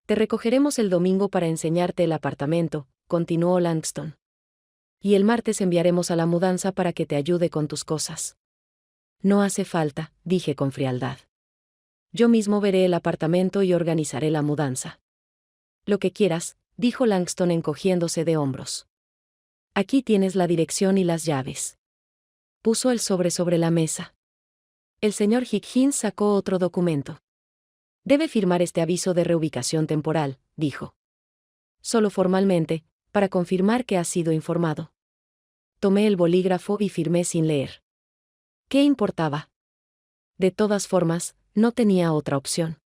Te recogeremos el domingo para enseñarte el apartamento, continuó Langston. Y el martes enviaremos a la mudanza para que te ayude con tus cosas. No hace falta, dije con frialdad. Yo mismo veré el apartamento y organizaré la mudanza. Lo que quieras, dijo Langston encogiéndose de hombros. Aquí tienes la dirección y las llaves. Puso el sobre la mesa. El señor Higgins sacó otro documento. Debe firmar este aviso de reubicación temporal, dijo. Solo formalmente, para confirmar que ha sido informado. Tomé el bolígrafo y firmé sin leer. ¿Qué importaba? De todas formas, no tenía otra opción.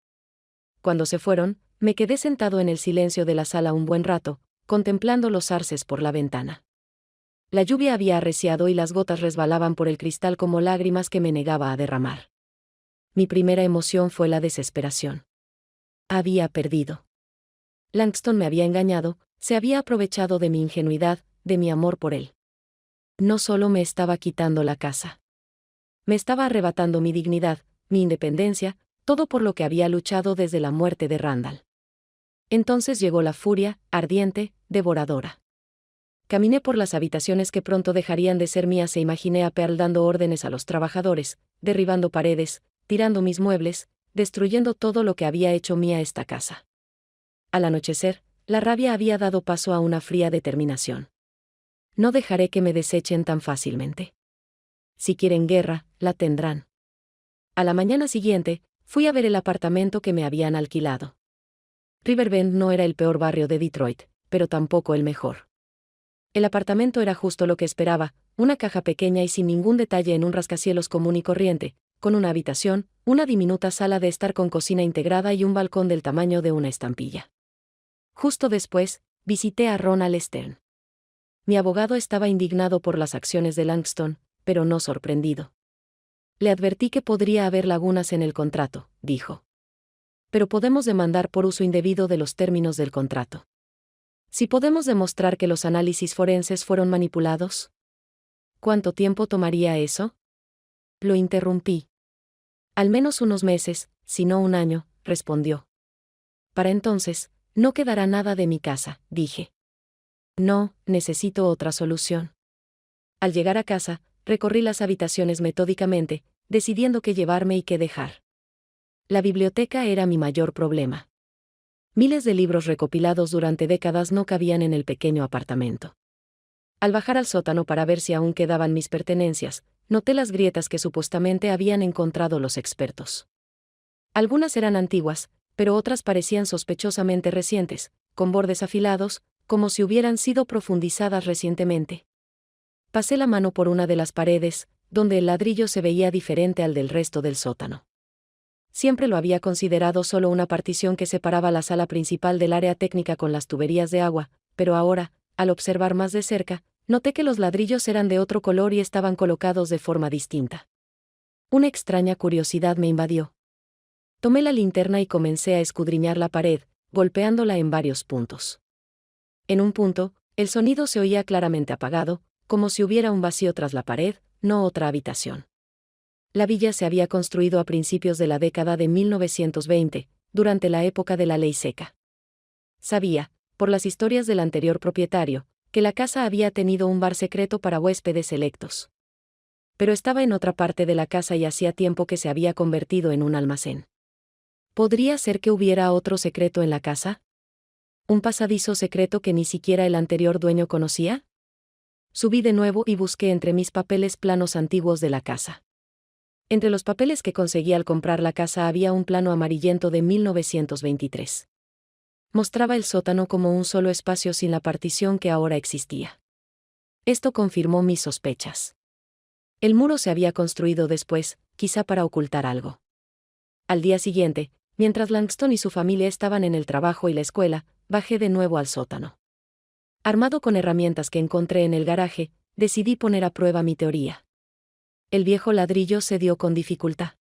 Cuando se fueron, me quedé sentado en el silencio de la sala un buen rato, contemplando los arces por la ventana. La lluvia había arreciado y las gotas resbalaban por el cristal como lágrimas que me negaba a derramar. Mi primera emoción fue la desesperación. Había perdido. Langston me había engañado, se había aprovechado de mi ingenuidad, de mi amor por él. No solo me estaba quitando la casa. Me estaba arrebatando mi dignidad, mi independencia, todo por lo que había luchado desde la muerte de Randall. Entonces llegó la furia, ardiente, devoradora. Caminé por las habitaciones que pronto dejarían de ser mías e imaginé a Pearl dando órdenes a los trabajadores, derribando paredes, tirando mis muebles, destruyendo todo lo que había hecho mía esta casa. Al anochecer, la rabia había dado paso a una fría determinación. No dejaré que me desechen tan fácilmente. Si quieren guerra, la tendrán. A la mañana siguiente, fui a ver el apartamento que me habían alquilado. Riverbend no era el peor barrio de Detroit, pero tampoco el mejor. El apartamento era justo lo que esperaba, una caja pequeña y sin ningún detalle en un rascacielos común y corriente, con una habitación, una diminuta sala de estar con cocina integrada y un balcón del tamaño de una estampilla. Justo después, visité a Ronald Stern. Mi abogado estaba indignado por las acciones de Langston, pero no sorprendido. Le advertí que podría haber lagunas en el contrato, dijo. Pero podemos demandar por uso indebido de los términos del contrato. Si podemos demostrar que los análisis forenses fueron manipulados. ¿Cuánto tiempo tomaría eso? Lo interrumpí. Al menos unos meses, si no un año, respondió. Para entonces, no quedará nada de mi casa, dije. No, necesito otra solución. Al llegar a casa, recorrí las habitaciones metódicamente, decidiendo qué llevarme y qué dejar. La biblioteca era mi mayor problema. Miles de libros recopilados durante décadas no cabían en el pequeño apartamento. Al bajar al sótano para ver si aún quedaban mis pertenencias, noté las grietas que supuestamente habían encontrado los expertos. Algunas eran antiguas, pero otras parecían sospechosamente recientes, con bordes afilados, como si hubieran sido profundizadas recientemente. Pasé la mano por una de las paredes, donde el ladrillo se veía diferente al del resto del sótano. Siempre lo había considerado solo una partición que separaba la sala principal del área técnica con las tuberías de agua, pero ahora, al observar más de cerca, noté que los ladrillos eran de otro color y estaban colocados de forma distinta. Una extraña curiosidad me invadió. Tomé la linterna y comencé a escudriñar la pared, golpeándola en varios puntos. En un punto, el sonido se oía claramente apagado, como si hubiera un vacío tras la pared, no otra habitación. La villa se había construido a principios de la década de 1920, durante la época de la ley seca. Sabía, por las historias del anterior propietario, que la casa había tenido un bar secreto para huéspedes selectos. Pero estaba en otra parte de la casa y hacía tiempo que se había convertido en un almacén. ¿Podría ser que hubiera otro secreto en la casa? ¿Un pasadizo secreto que ni siquiera el anterior dueño conocía? Subí de nuevo y busqué entre mis papeles planos antiguos de la casa. Entre los papeles que conseguí al comprar la casa había un plano amarillento de 1923. Mostraba el sótano como un solo espacio sin la partición que ahora existía. Esto confirmó mis sospechas. El muro se había construido después, quizá para ocultar algo. Al día siguiente, mientras Langston y su familia estaban en el trabajo y la escuela, bajé de nuevo al sótano. Armado con herramientas que encontré en el garaje, decidí poner a prueba mi teoría. El viejo ladrillo se dio con dificultad.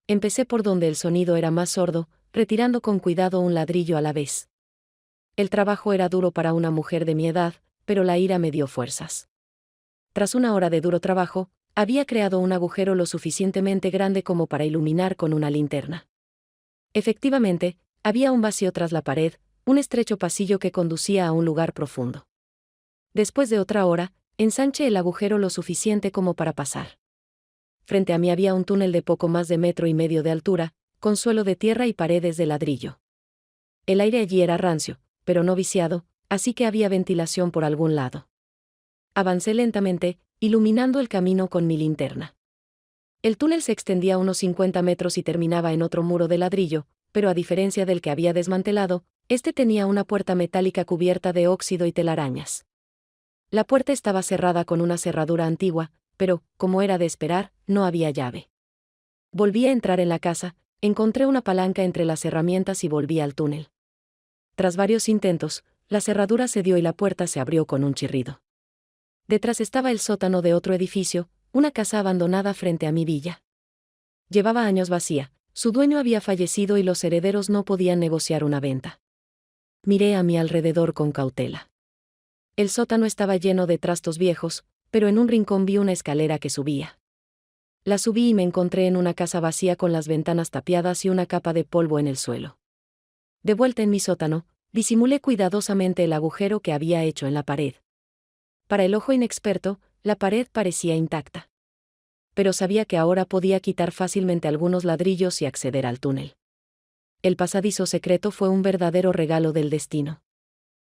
Empecé por donde el sonido era más sordo, retirando con cuidado un ladrillo a la vez. El trabajo era duro para una mujer de mi edad, pero la ira me dio fuerzas. Tras una hora de duro trabajo, había creado un agujero lo suficientemente grande como para iluminar con una linterna. Efectivamente, Había un vacío tras la pared, un estrecho pasillo que conducía a un lugar profundo. Después de otra hora, ensanché el agujero lo suficiente como para pasar. Frente a mí había un túnel de poco más de 1,5 metros de altura, con suelo de tierra y paredes de ladrillo. El aire allí era rancio, pero no viciado, así que había ventilación por algún lado. Avancé lentamente, iluminando el camino con mi linterna. El túnel se extendía unos 50 metros y terminaba en otro muro de ladrillo, pero a diferencia del que había desmantelado, este tenía una puerta metálica cubierta de óxido y telarañas. La puerta estaba cerrada con una cerradura antigua, pero, como era de esperar, no había llave. Volví a entrar en la casa, encontré una palanca entre las herramientas y volví al túnel. Tras varios intentos, la cerradura cedió y la puerta se abrió con un chirrido. Detrás estaba el sótano de otro edificio, una casa abandonada frente a mi villa. Llevaba años vacía, su dueño había fallecido y los herederos no podían negociar una venta. Miré a mi alrededor con cautela. El sótano estaba lleno de trastos viejos, pero en un rincón vi una escalera que subía. La subí y me encontré en una casa vacía con las ventanas tapiadas y una capa de polvo en el suelo. De vuelta en mi sótano, disimulé cuidadosamente el agujero que había hecho en la pared. Para el ojo inexperto, la pared parecía intacta. Pero sabía que ahora podía quitar fácilmente algunos ladrillos y acceder al túnel. El pasadizo secreto fue un verdadero regalo del destino.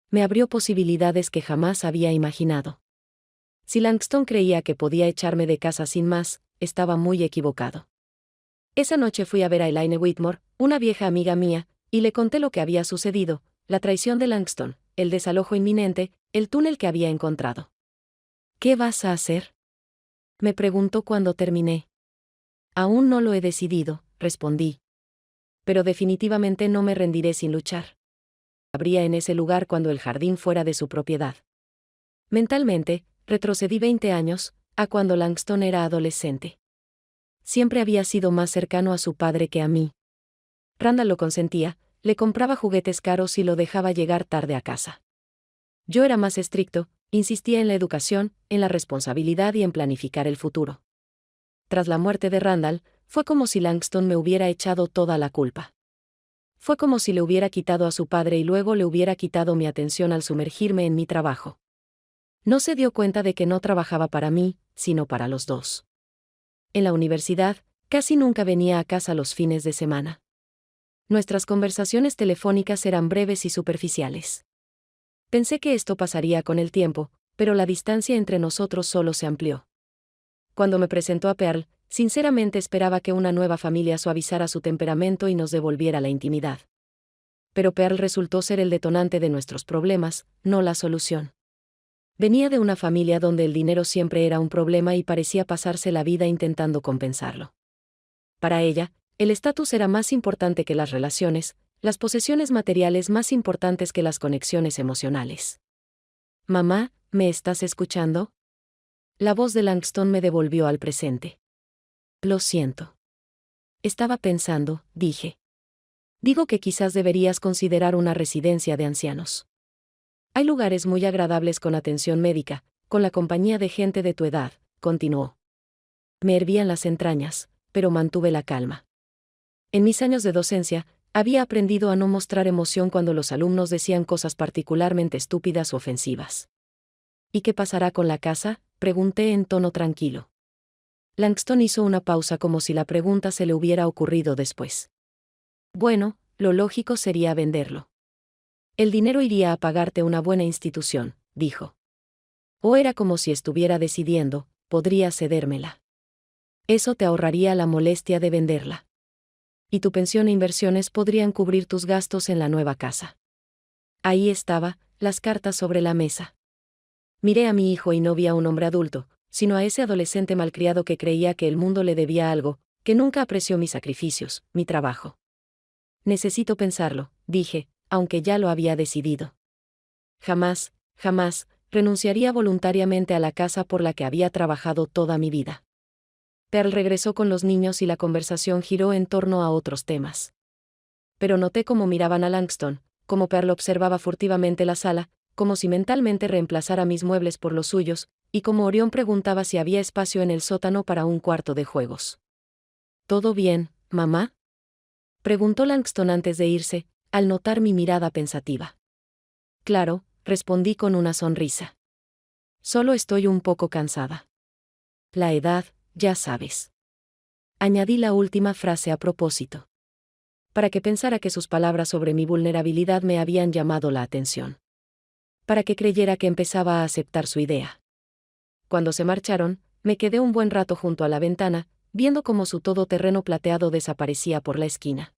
Me abrió posibilidades que jamás había imaginado. Si Langston creía que podía echarme de casa sin más, estaba muy equivocado. Esa noche fui a ver a Elaine Whitmore, una vieja amiga mía, y le conté lo que había sucedido, la traición de Langston, el desalojo inminente, el túnel que había encontrado. ¿Qué vas a hacer?, me preguntó cuando terminé. Aún no lo he decidido, respondí. Pero definitivamente no me rendiré sin luchar. Habría en ese lugar cuando el jardín fuera de su propiedad. Mentalmente, retrocedí 20 años, a cuando Langston era adolescente. Siempre había sido más cercano a su padre que a mí. Randall lo consentía, le compraba juguetes caros y lo dejaba llegar tarde a casa. Yo era más estricto, insistía en la educación, en la responsabilidad y en planificar el futuro. Tras la muerte de Randall, fue como si Langston me hubiera echado toda la culpa. Fue como si le hubiera quitado a su padre y luego le hubiera quitado mi atención al sumergirme en mi trabajo. No se dio cuenta de que no trabajaba para mí, sino para los dos. En la universidad, casi nunca venía a casa los fines de semana. Nuestras conversaciones telefónicas eran breves y superficiales. Pensé que esto pasaría con el tiempo, pero la distancia entre nosotros solo se amplió. Cuando me presentó a Pearl, sinceramente esperaba que una nueva familia suavizara su temperamento y nos devolviera la intimidad. Pero Pearl resultó ser el detonante de nuestros problemas, no la solución. Venía de una familia donde el dinero siempre era un problema y parecía pasarse la vida intentando compensarlo. Para ella, el estatus era más importante que las relaciones, las posesiones materiales más importantes que las conexiones emocionales. «Mamá, ¿me estás escuchando?». La voz de Langston me devolvió al presente. «Lo siento. Estaba pensando», dije. «Digo que quizás deberías considerar una residencia de ancianos. Hay lugares muy agradables con atención médica, con la compañía de gente de tu edad», continuó. Me hervían las entrañas, pero mantuve la calma. En mis años de docencia, había aprendido a no mostrar emoción cuando los alumnos decían cosas particularmente estúpidas o ofensivas. «¿Y qué pasará con la casa?», pregunté en tono tranquilo. Langston hizo una pausa como si la pregunta se le hubiera ocurrido después. «Bueno, lo lógico sería venderlo. El dinero iría a pagarte una buena institución», dijo. «O era como si estuviera decidiendo, podría cedérmela. Eso te ahorraría la molestia de venderla. Y tu pensión e inversiones podrían cubrir tus gastos en la nueva casa». Ahí estaba, las cartas sobre la mesa. Miré a mi hijo y no vi a un hombre adulto, sino a ese adolescente malcriado que creía que el mundo le debía algo, que nunca apreció mis sacrificios, mi trabajo. «Necesito pensarlo», dije, aunque ya lo había decidido. Jamás, jamás, renunciaría voluntariamente a la casa por la que había trabajado toda mi vida. Pearl regresó con los niños y la conversación giró en torno a otros temas. Pero noté cómo miraban a Langston, cómo Pearl observaba furtivamente la sala, como si mentalmente reemplazara mis muebles por los suyos, y como Orión preguntaba si había espacio en el sótano para un cuarto de juegos. «¿Todo bien, mamá?», preguntó Langston antes de irse, al notar mi mirada pensativa. Claro, respondí con una sonrisa. Solo estoy un poco cansada. La edad, ya sabes. Añadí la última frase a propósito. Para que pensara que sus palabras sobre mi vulnerabilidad me habían llamado la atención. Para que creyera que empezaba a aceptar su idea. Cuando se marcharon, me quedé un buen rato junto a la ventana, viendo cómo su todoterreno plateado desaparecía por la esquina.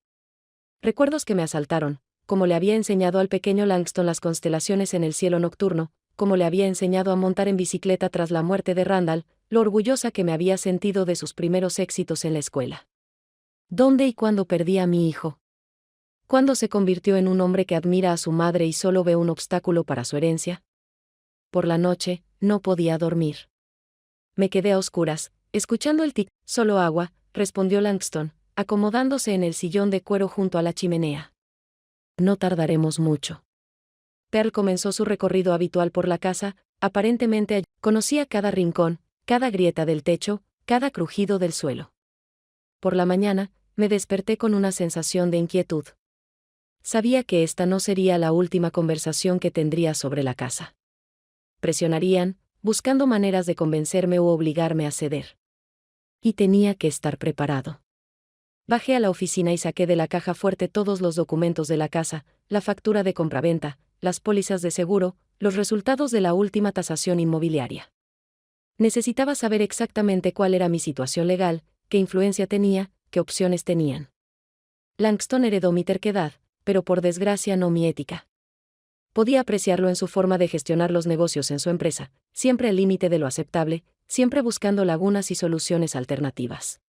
Recuerdos que me asaltaron, como le había enseñado al pequeño Langston las constelaciones en el cielo nocturno, como le había enseñado a montar en bicicleta tras la muerte de Randall, lo orgullosa que me había sentido de sus primeros éxitos en la escuela. ¿Dónde y cuándo perdí a mi hijo? ¿Cuándo se convirtió en un hombre que admira a su madre y solo ve un obstáculo para su herencia? Por la noche, no podía dormir. Me quedé a oscuras, escuchando el tic. Solo agua, respondió Langston, acomodándose en el sillón de cuero junto a la chimenea. No tardaremos mucho. Pearl comenzó su recorrido habitual por la casa, aparentemente conocía cada rincón, cada grieta del techo, cada crujido del suelo. Por la mañana, me desperté con una sensación de inquietud. Sabía que esta no sería la última conversación que tendría sobre la casa. Presionarían, buscando maneras de convencerme u obligarme a ceder. Y tenía que estar preparado. Bajé a la oficina y saqué de la caja fuerte todos los documentos de la casa, la factura de compraventa, las pólizas de seguro, los resultados de la última tasación inmobiliaria. Necesitaba saber exactamente cuál era mi situación legal, qué influencia tenía, qué opciones tenían. Langston heredó mi terquedad, pero por desgracia no mi ética. Podía apreciarlo en su forma de gestionar los negocios en su empresa, siempre al límite de lo aceptable, siempre buscando lagunas y soluciones alternativas.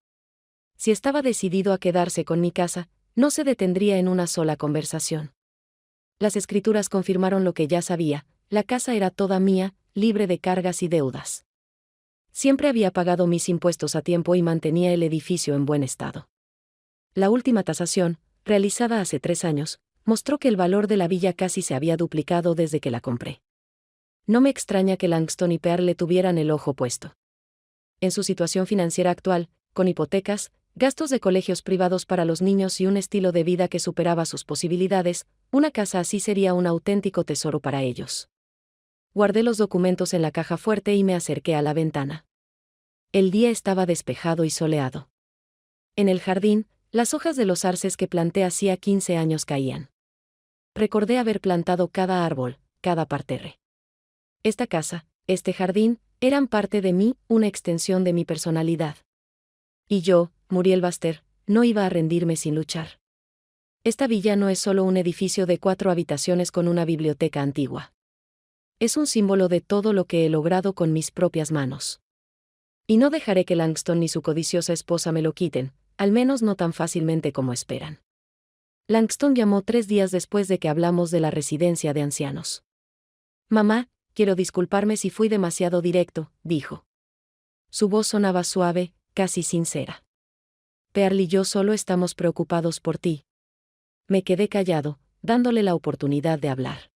Si estaba decidido a quedarse con mi casa, no se detendría en una sola conversación. Las escrituras confirmaron lo que ya sabía, la casa era toda mía, libre de cargas y deudas. Siempre había pagado mis impuestos a tiempo y mantenía el edificio en buen estado. La última tasación, realizada hace 3 años, mostró que el valor de la villa casi se había duplicado desde que la compré. No me extraña que Langston y Pearl le tuvieran el ojo puesto. En su situación financiera actual, con hipotecas, gastos de colegios privados para los niños y un estilo de vida que superaba sus posibilidades, una casa así sería un auténtico tesoro para ellos. Guardé los documentos en la caja fuerte y me acerqué a la ventana. El día estaba despejado y soleado. En el jardín, las hojas de los arces que planté hacía 15 años caían. Recordé haber plantado cada árbol, cada parterre. Esta casa, este jardín, eran parte de mí, una extensión de mi personalidad. Y yo, Muriel Baster, no iba a rendirme sin luchar. Esta villa no es solo un edificio de 4 habitaciones con una biblioteca antigua. Es un símbolo de todo lo que he logrado con mis propias manos. Y no dejaré que Langston ni su codiciosa esposa me lo quiten, al menos no tan fácilmente como esperan. Langston llamó 3 días después de que hablamos de la residencia de ancianos. Mamá, quiero disculparme si fui demasiado directo, dijo. Su voz sonaba suave, casi sincera. Pearl y yo solo estamos preocupados por ti. Me quedé callado, dándole la oportunidad de hablar.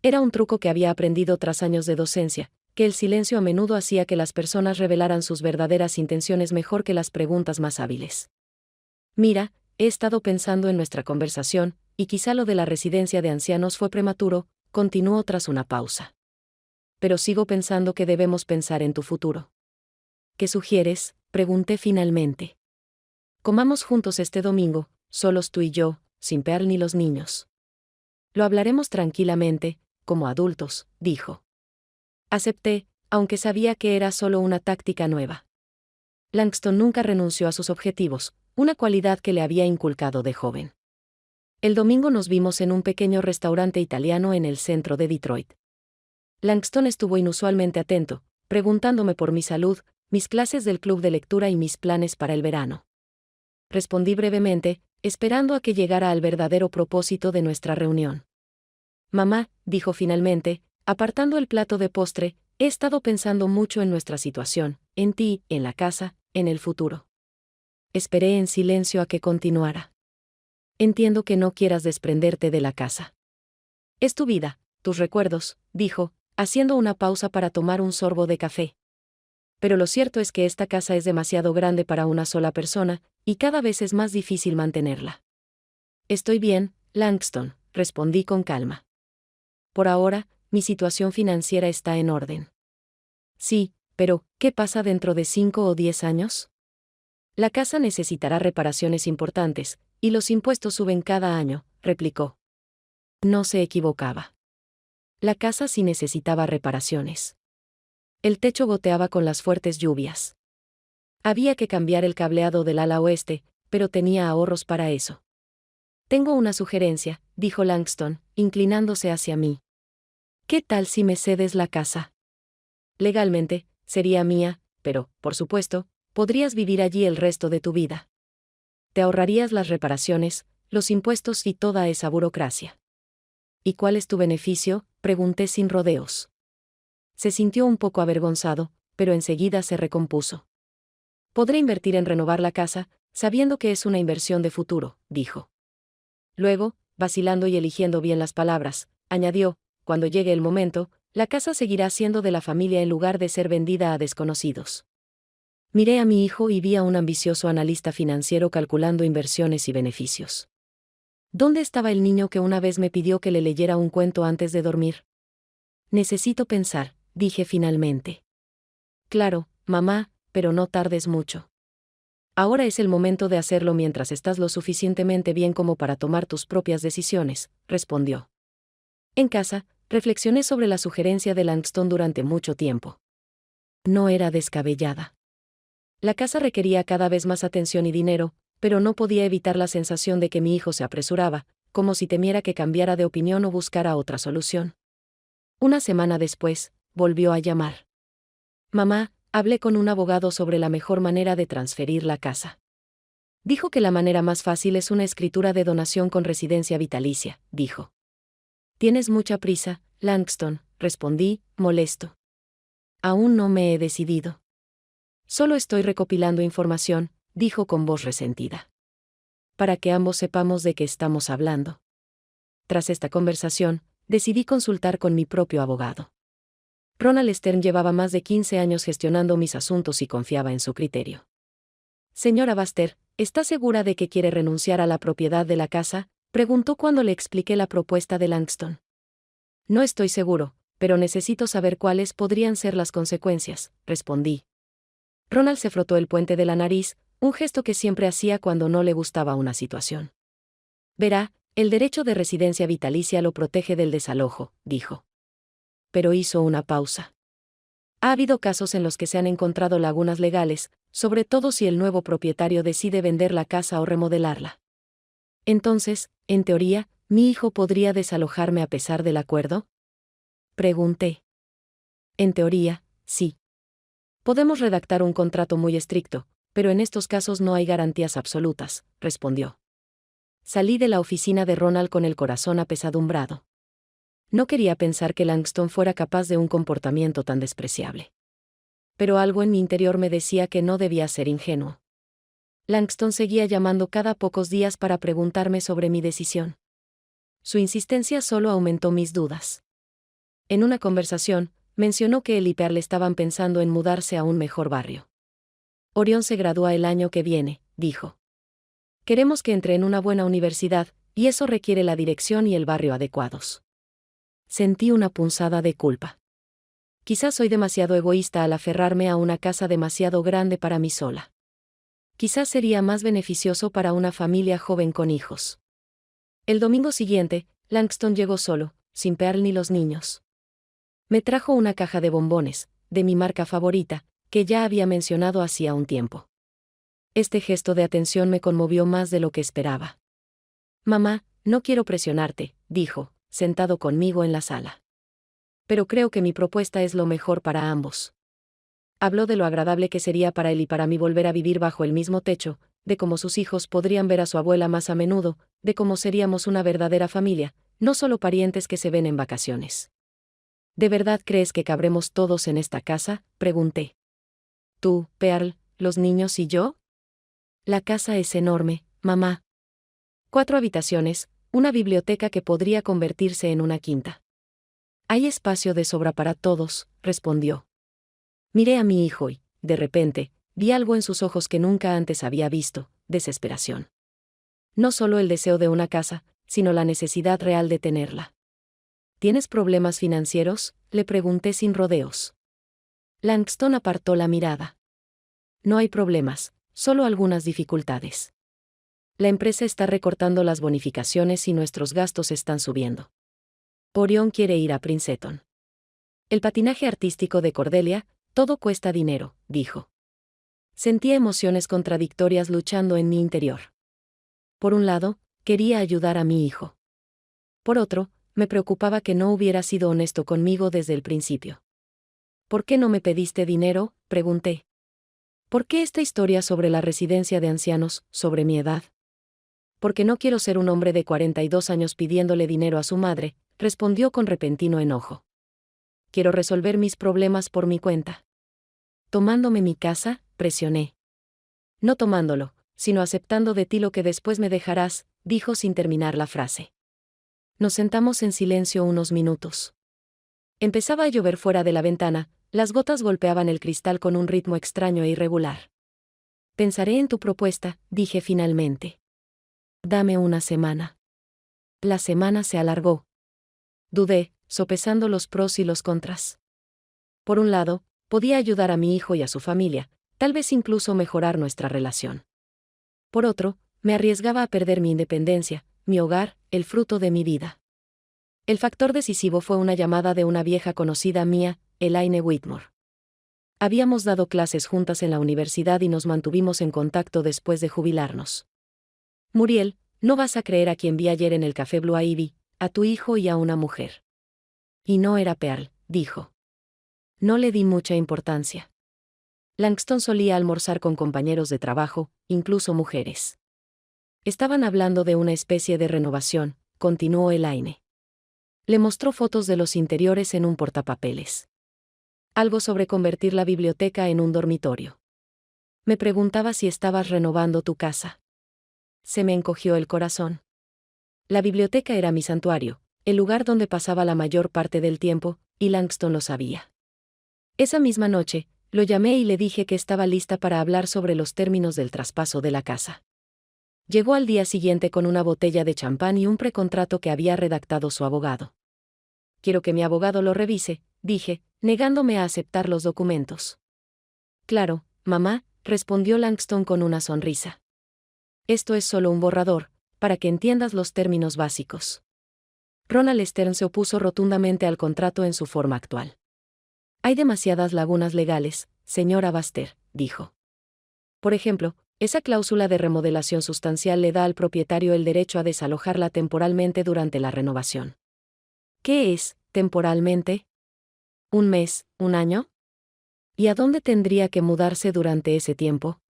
Era un truco que había aprendido tras años de docencia, que el silencio a menudo hacía que las personas revelaran sus verdaderas intenciones mejor que las preguntas más hábiles. Mira, he estado pensando en nuestra conversación, y quizá lo de la residencia de ancianos fue prematuro, continuó tras una pausa. Pero sigo pensando que debemos pensar en tu futuro. ¿Qué sugieres?, pregunté finalmente. Comamos juntos este domingo, solos tú y yo, sin Pearl ni los niños. Lo hablaremos tranquilamente, como adultos, dijo. Acepté, aunque sabía que era solo una táctica nueva. Langston nunca renunció a sus objetivos, una cualidad que le había inculcado de joven. El domingo nos vimos en un pequeño restaurante italiano en el centro de Detroit. Langston estuvo inusualmente atento, preguntándome por mi salud, mis clases del club de lectura y mis planes para el verano. Respondí brevemente, esperando a que llegara al verdadero propósito de nuestra reunión. Mamá, dijo finalmente, apartando el plato de postre, he estado pensando mucho en nuestra situación, en ti, en la casa, en el futuro. Esperé en silencio a que continuara. Entiendo que no quieras desprenderte de la casa. Es tu vida, tus recuerdos, dijo, haciendo una pausa para tomar un sorbo de café. Pero lo cierto es que esta casa es demasiado grande para una sola persona, y cada vez es más difícil mantenerla. Estoy bien, Langston, respondí con calma. Por ahora, mi situación financiera está en orden. Sí, pero, ¿qué pasa dentro de 5 o 10 años? La casa necesitará reparaciones importantes, y los impuestos suben cada año, replicó. No se equivocaba. La casa sí necesitaba reparaciones. El techo goteaba con las fuertes lluvias. Había que cambiar el cableado del ala oeste, pero tenía ahorros para eso. Tengo una sugerencia, dijo Langston, inclinándose hacia mí. ¿Qué tal si me cedes la casa? Legalmente, sería mía, pero, por supuesto, podrías vivir allí el resto de tu vida. Te ahorrarías las reparaciones, los impuestos y toda esa burocracia. ¿Y cuál es tu beneficio?, pregunté sin rodeos. Se sintió un poco avergonzado, pero enseguida se recompuso. Podré invertir en renovar la casa, sabiendo que es una inversión de futuro, dijo. Luego, vacilando y eligiendo bien las palabras, añadió, cuando llegue el momento, la casa seguirá siendo de la familia en lugar de ser vendida a desconocidos. Miré a mi hijo y vi a un ambicioso analista financiero calculando inversiones y beneficios. ¿Dónde estaba el niño que una vez me pidió que le leyera un cuento antes de dormir? Necesito pensar, dije finalmente. Claro, mamá, pero no tardes mucho. Ahora es el momento de hacerlo mientras estás lo suficientemente bien como para tomar tus propias decisiones, respondió. En casa, reflexioné sobre la sugerencia de Langston durante mucho tiempo. No era descabellada. La casa requería cada vez más atención y dinero, pero no podía evitar la sensación de que mi hijo se apresuraba, como si temiera que cambiara de opinión o buscara otra solución. Una semana después, volvió a llamar. Mamá, hablé con un abogado sobre la mejor manera de transferir la casa. Dijo que la manera más fácil es una escritura de donación con residencia vitalicia, dijo. Tienes mucha prisa, Langston, respondí, molesto. Aún no me he decidido. Solo estoy recopilando información, dijo con voz resentida. Para que ambos sepamos de qué estamos hablando. Tras esta conversación, decidí consultar con mi propio abogado. Ronald Stern llevaba más de 15 años gestionando mis asuntos y confiaba en su criterio. Señora Baster, ¿está segura de que quiere renunciar a la propiedad de la casa?, preguntó cuando le expliqué la propuesta de Langston. No estoy seguro, pero necesito saber cuáles podrían ser las consecuencias, respondí. Ronald se frotó el puente de la nariz, un gesto que siempre hacía cuando no le gustaba una situación. Verá, el derecho de residencia vitalicia lo protege del desalojo, dijo. Pero hizo una pausa. Ha habido casos en los que se han encontrado lagunas legales, sobre todo si el nuevo propietario decide vender la casa o remodelarla. Entonces, en teoría, ¿mi hijo podría desalojarme a pesar del acuerdo?, pregunté. En teoría, sí. Podemos redactar un contrato muy estricto, pero en estos casos no hay garantías absolutas, respondió. Salí de la oficina de Ronald con el corazón apesadumbrado. No quería pensar que Langston fuera capaz de un comportamiento tan despreciable. Pero algo en mi interior me decía que no debía ser ingenuo. Langston seguía llamando cada pocos días para preguntarme sobre mi decisión. Su insistencia solo aumentó mis dudas. En una conversación, mencionó que él y Pearl estaban pensando en mudarse a un mejor barrio. Orión se gradúa el año que viene, dijo. Queremos que entre en una buena universidad, y eso requiere la dirección y el barrio adecuados. Sentí una punzada de culpa. Quizás soy demasiado egoísta al aferrarme a una casa demasiado grande para mí sola. Quizás sería más beneficioso para una familia joven con hijos. El domingo siguiente, Langston llegó solo, sin Pearl ni los niños. Me trajo una caja de bombones, de mi marca favorita, que ya había mencionado hacía un tiempo. Este gesto de atención me conmovió más de lo que esperaba. Mamá, no quiero presionarte, dijo, sentado conmigo en la sala. Pero creo que mi propuesta es lo mejor para ambos. Habló de lo agradable que sería para él y para mí volver a vivir bajo el mismo techo, de cómo sus hijos podrían ver a su abuela más a menudo, de cómo seríamos una verdadera familia, no solo parientes que se ven en vacaciones. ¿De verdad crees que cabremos todos en esta casa?, pregunté. Tú, Pearl, los niños y yo. La casa es enorme, mamá. 4 habitaciones, una biblioteca que podría convertirse en una quinta. Hay espacio de sobra para todos, respondió. Miré a mi hijo y, de repente, vi algo en sus ojos que nunca antes había visto, desesperación. No solo el deseo de una casa, sino la necesidad real de tenerla. ¿Tienes problemas financieros?, le pregunté sin rodeos. Langston apartó la mirada. No hay problemas, solo algunas dificultades. La empresa está recortando las bonificaciones y nuestros gastos están subiendo. Orión quiere ir a Princeton. El patinaje artístico de Cordelia, todo cuesta dinero, dijo. Sentía emociones contradictorias luchando en mi interior. Por un lado, quería ayudar a mi hijo. Por otro, me preocupaba que no hubiera sido honesto conmigo desde el principio. ¿Por qué no me pediste dinero?, pregunté. ¿Por qué esta historia sobre la residencia de ancianos, sobre mi edad? Porque no quiero ser un hombre de 42 años pidiéndole dinero a su madre, respondió con repentino enojo. Quiero resolver mis problemas por mi cuenta. Tomándome mi casa, presioné. No tomándolo, sino aceptando de ti lo que después me dejarás, dijo sin terminar la frase. Nos sentamos en silencio unos minutos. Empezaba a llover fuera de la ventana, las gotas golpeaban el cristal con un ritmo extraño e irregular. Pensaré en tu propuesta, dije finalmente. Dame una semana. La semana se alargó. Dudé, sopesando los pros y los contras. Por un lado, podía ayudar a mi hijo y a su familia, tal vez incluso mejorar nuestra relación. Por otro, me arriesgaba a perder mi independencia, mi hogar, el fruto de mi vida. El factor decisivo fue una llamada de una vieja conocida mía, Elaine Whitmore. Habíamos dado clases juntas en la universidad y nos mantuvimos en contacto después de jubilarnos. Muriel, no vas a creer a quien vi ayer en el café Blue Ivy, a tu hijo y a una mujer. Y no era Pearl, dijo. No le di mucha importancia. Langston solía almorzar con compañeros de trabajo, incluso mujeres. Estaban hablando de una especie de renovación, continuó Elaine. Le mostró fotos de los interiores en un portapapeles. Algo sobre convertir la biblioteca en un dormitorio. Me preguntaba si estabas renovando tu casa. Se me encogió el corazón. La biblioteca era mi santuario, el lugar donde pasaba la mayor parte del tiempo, y Langston lo sabía. Esa misma noche, lo llamé y le dije que estaba lista para hablar sobre los términos del traspaso de la casa. Llegó al día siguiente con una botella de champán y un precontrato que había redactado su abogado. Quiero que mi abogado lo revise, dije, negándome a aceptar los documentos. Claro, mamá, respondió Langston con una sonrisa. Esto es solo un borrador, para que entiendas los términos básicos. Ronald Stern se opuso rotundamente al contrato en su forma actual. Hay demasiadas lagunas legales, señora Baster, dijo. Por ejemplo, esa cláusula de remodelación sustancial le da al propietario el derecho a desalojarla temporalmente durante la renovación. ¿Qué es, temporalmente? ¿Un mes, un año? ¿Y a dónde tendría que mudarse durante ese tiempo?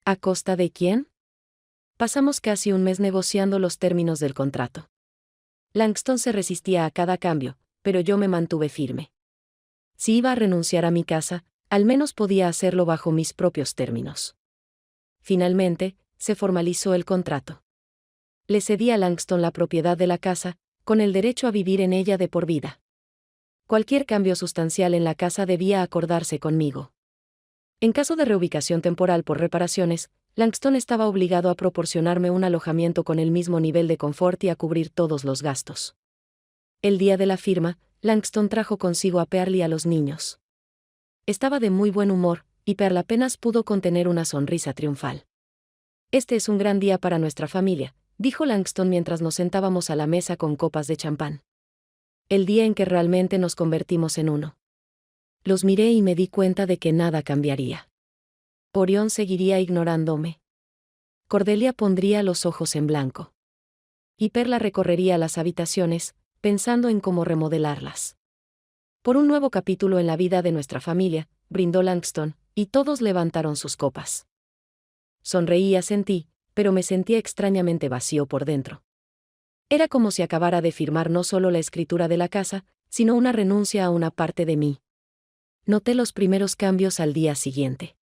¿A costa de quién? Pasamos casi un mes negociando los términos del contrato. Langston se resistía a cada cambio, pero yo me mantuve firme. Si iba a renunciar a mi casa, al menos podía hacerlo bajo mis propios términos. Finalmente, se formalizó el contrato. Le cedí a Langston la propiedad de la casa, con el derecho a vivir en ella de por vida. Cualquier cambio sustancial en la casa debía acordarse conmigo. En caso de reubicación temporal por reparaciones, Langston estaba obligado a proporcionarme un alojamiento con el mismo nivel de confort y a cubrir todos los gastos. El día de la firma, Langston trajo consigo a Pearl y a los niños. Estaba de muy buen humor, y Pearl apenas pudo contener una sonrisa triunfal. Este es un gran día para nuestra familia, dijo Langston mientras nos sentábamos a la mesa con copas de champán. El día en que realmente nos convertimos en uno. Los miré y me di cuenta de que nada cambiaría. Orión seguiría ignorándome. Cordelia pondría los ojos en blanco. Y Perla recorrería las habitaciones, pensando en cómo remodelarlas. Por un nuevo capítulo en la vida de nuestra familia, brindó Langston, y todos levantaron sus copas. Sonreía, sentí, pero me sentía extrañamente vacío por dentro. Era como si acabara de firmar no solo la escritura de la casa, sino una renuncia a una parte de mí. Noté los primeros cambios al día siguiente.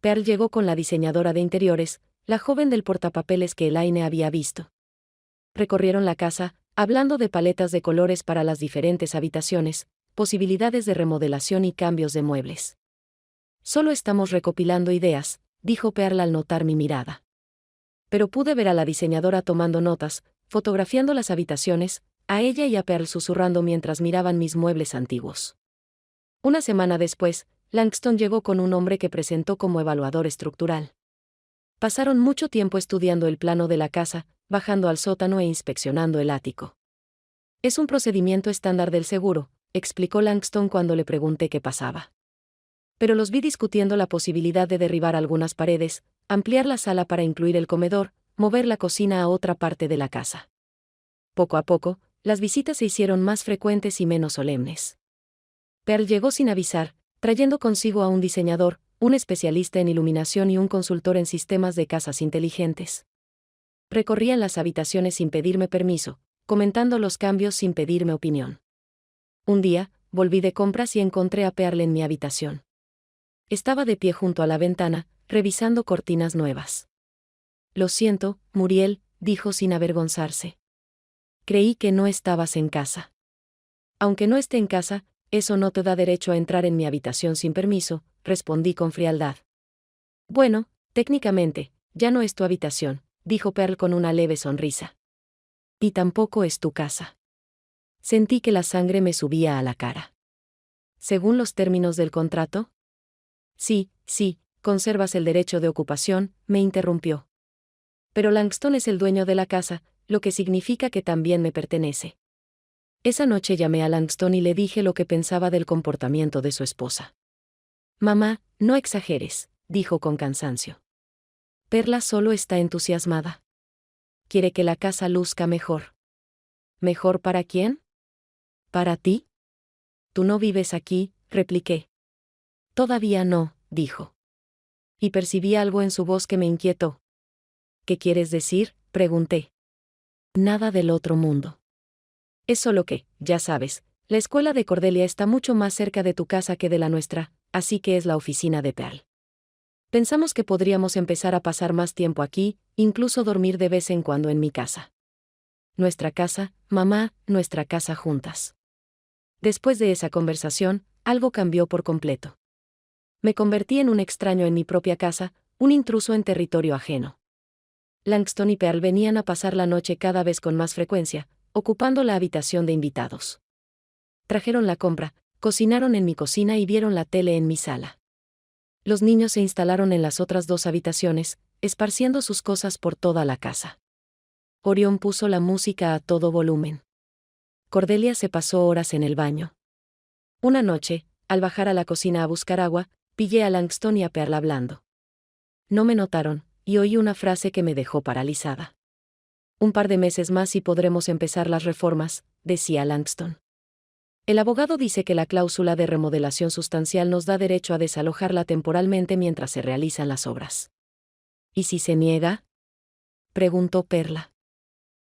Pearl llegó con la diseñadora de interiores, la joven del portapapeles que Elaine había visto. Recorrieron la casa, hablando de paletas de colores para las diferentes habitaciones, posibilidades de remodelación y cambios de muebles. Solo estamos recopilando ideas, dijo Pearl al notar mi mirada. Pero pude ver a la diseñadora tomando notas, fotografiando las habitaciones, a ella y a Pearl susurrando mientras miraban mis muebles antiguos. Una semana después, Langston llegó con un hombre que presentó como evaluador estructural. Pasaron mucho tiempo estudiando el plano de la casa, bajando al sótano e inspeccionando el ático. Es un procedimiento estándar del seguro, explicó Langston cuando le pregunté qué pasaba. Pero los vi discutiendo la posibilidad de derribar algunas paredes, ampliar la sala para incluir el comedor, mover la cocina a otra parte de la casa. Poco a poco, las visitas se hicieron más frecuentes y menos solemnes. Pearl llegó sin avisar, trayendo consigo a un diseñador, un especialista en iluminación y un consultor en sistemas de casas inteligentes. Recorrían las habitaciones sin pedirme permiso, comentando los cambios sin pedirme opinión. Un día, volví de compras y encontré a Pearl en mi habitación. Estaba de pie junto a la ventana, revisando cortinas nuevas. Lo siento, Muriel, dijo sin avergonzarse. Creí que no estabas en casa. Aunque no esté en casa, eso no te da derecho a entrar en mi habitación sin permiso, respondí con frialdad. Bueno, técnicamente, ya no es tu habitación, dijo Pearl con una leve sonrisa. Y tampoco es tu casa. Sentí que la sangre me subía a la cara. ¿Según los términos del contrato? Sí, conservas el derecho de ocupación, me interrumpió. Pero Langston es el dueño de la casa, lo que significa que también me pertenece. Esa noche llamé a Langston y le dije lo que pensaba del comportamiento de su esposa. Mamá, no exageres, dijo con cansancio. Perla solo está entusiasmada. Quiere que la casa luzca mejor. ¿Mejor para quién? ¿Para ti? Tú no vives aquí, repliqué. Todavía no, dijo. Y percibí algo en su voz que me inquietó. ¿Qué quieres decir?, pregunté. Nada del otro mundo. Es solo que, ya sabes, la escuela de Cordelia está mucho más cerca de tu casa que de la nuestra, así que es la oficina de Pearl. Pensamos que podríamos empezar a pasar más tiempo aquí, incluso dormir de vez en cuando en mi casa. Nuestra casa, mamá, nuestra casa juntas. Después de esa conversación, algo cambió por completo. Me convertí en un extraño en mi propia casa, un intruso en territorio ajeno. Langston y Pearl venían a pasar la noche cada vez con más frecuencia, ocupando la habitación de invitados. Trajeron la compra, cocinaron en mi cocina y vieron la tele en mi sala. Los niños se instalaron en las otras dos habitaciones, esparciendo sus cosas por toda la casa. Orión puso la música a todo volumen. Cordelia se pasó horas en el baño. Una noche, al bajar a la cocina a buscar agua, pillé a Langston y a Pearl hablando. No me notaron, y oí una frase que me dejó paralizada. Un par de meses más y podremos empezar las reformas, decía Langston. El abogado dice que la cláusula de remodelación sustancial nos da derecho a desalojarla temporalmente mientras se realizan las obras. ¿Y si se niega?, preguntó Perla.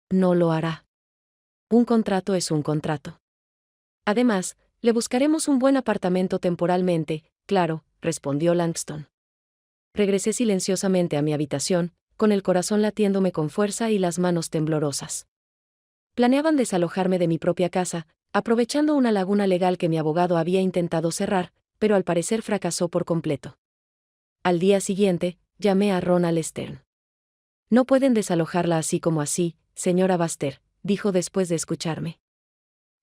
No lo hará. Un contrato es un contrato. Además, le buscaremos un buen apartamento temporalmente, claro, respondió Langston. Regresé silenciosamente a mi habitación, con el corazón latiéndome con fuerza y las manos temblorosas. Planeaban desalojarme de mi propia casa, aprovechando una laguna legal que mi abogado había intentado cerrar, pero al parecer fracasó por completo. Al día siguiente, llamé a Ronald Stern. No pueden desalojarla así como así, señora Baster, dijo después de escucharme.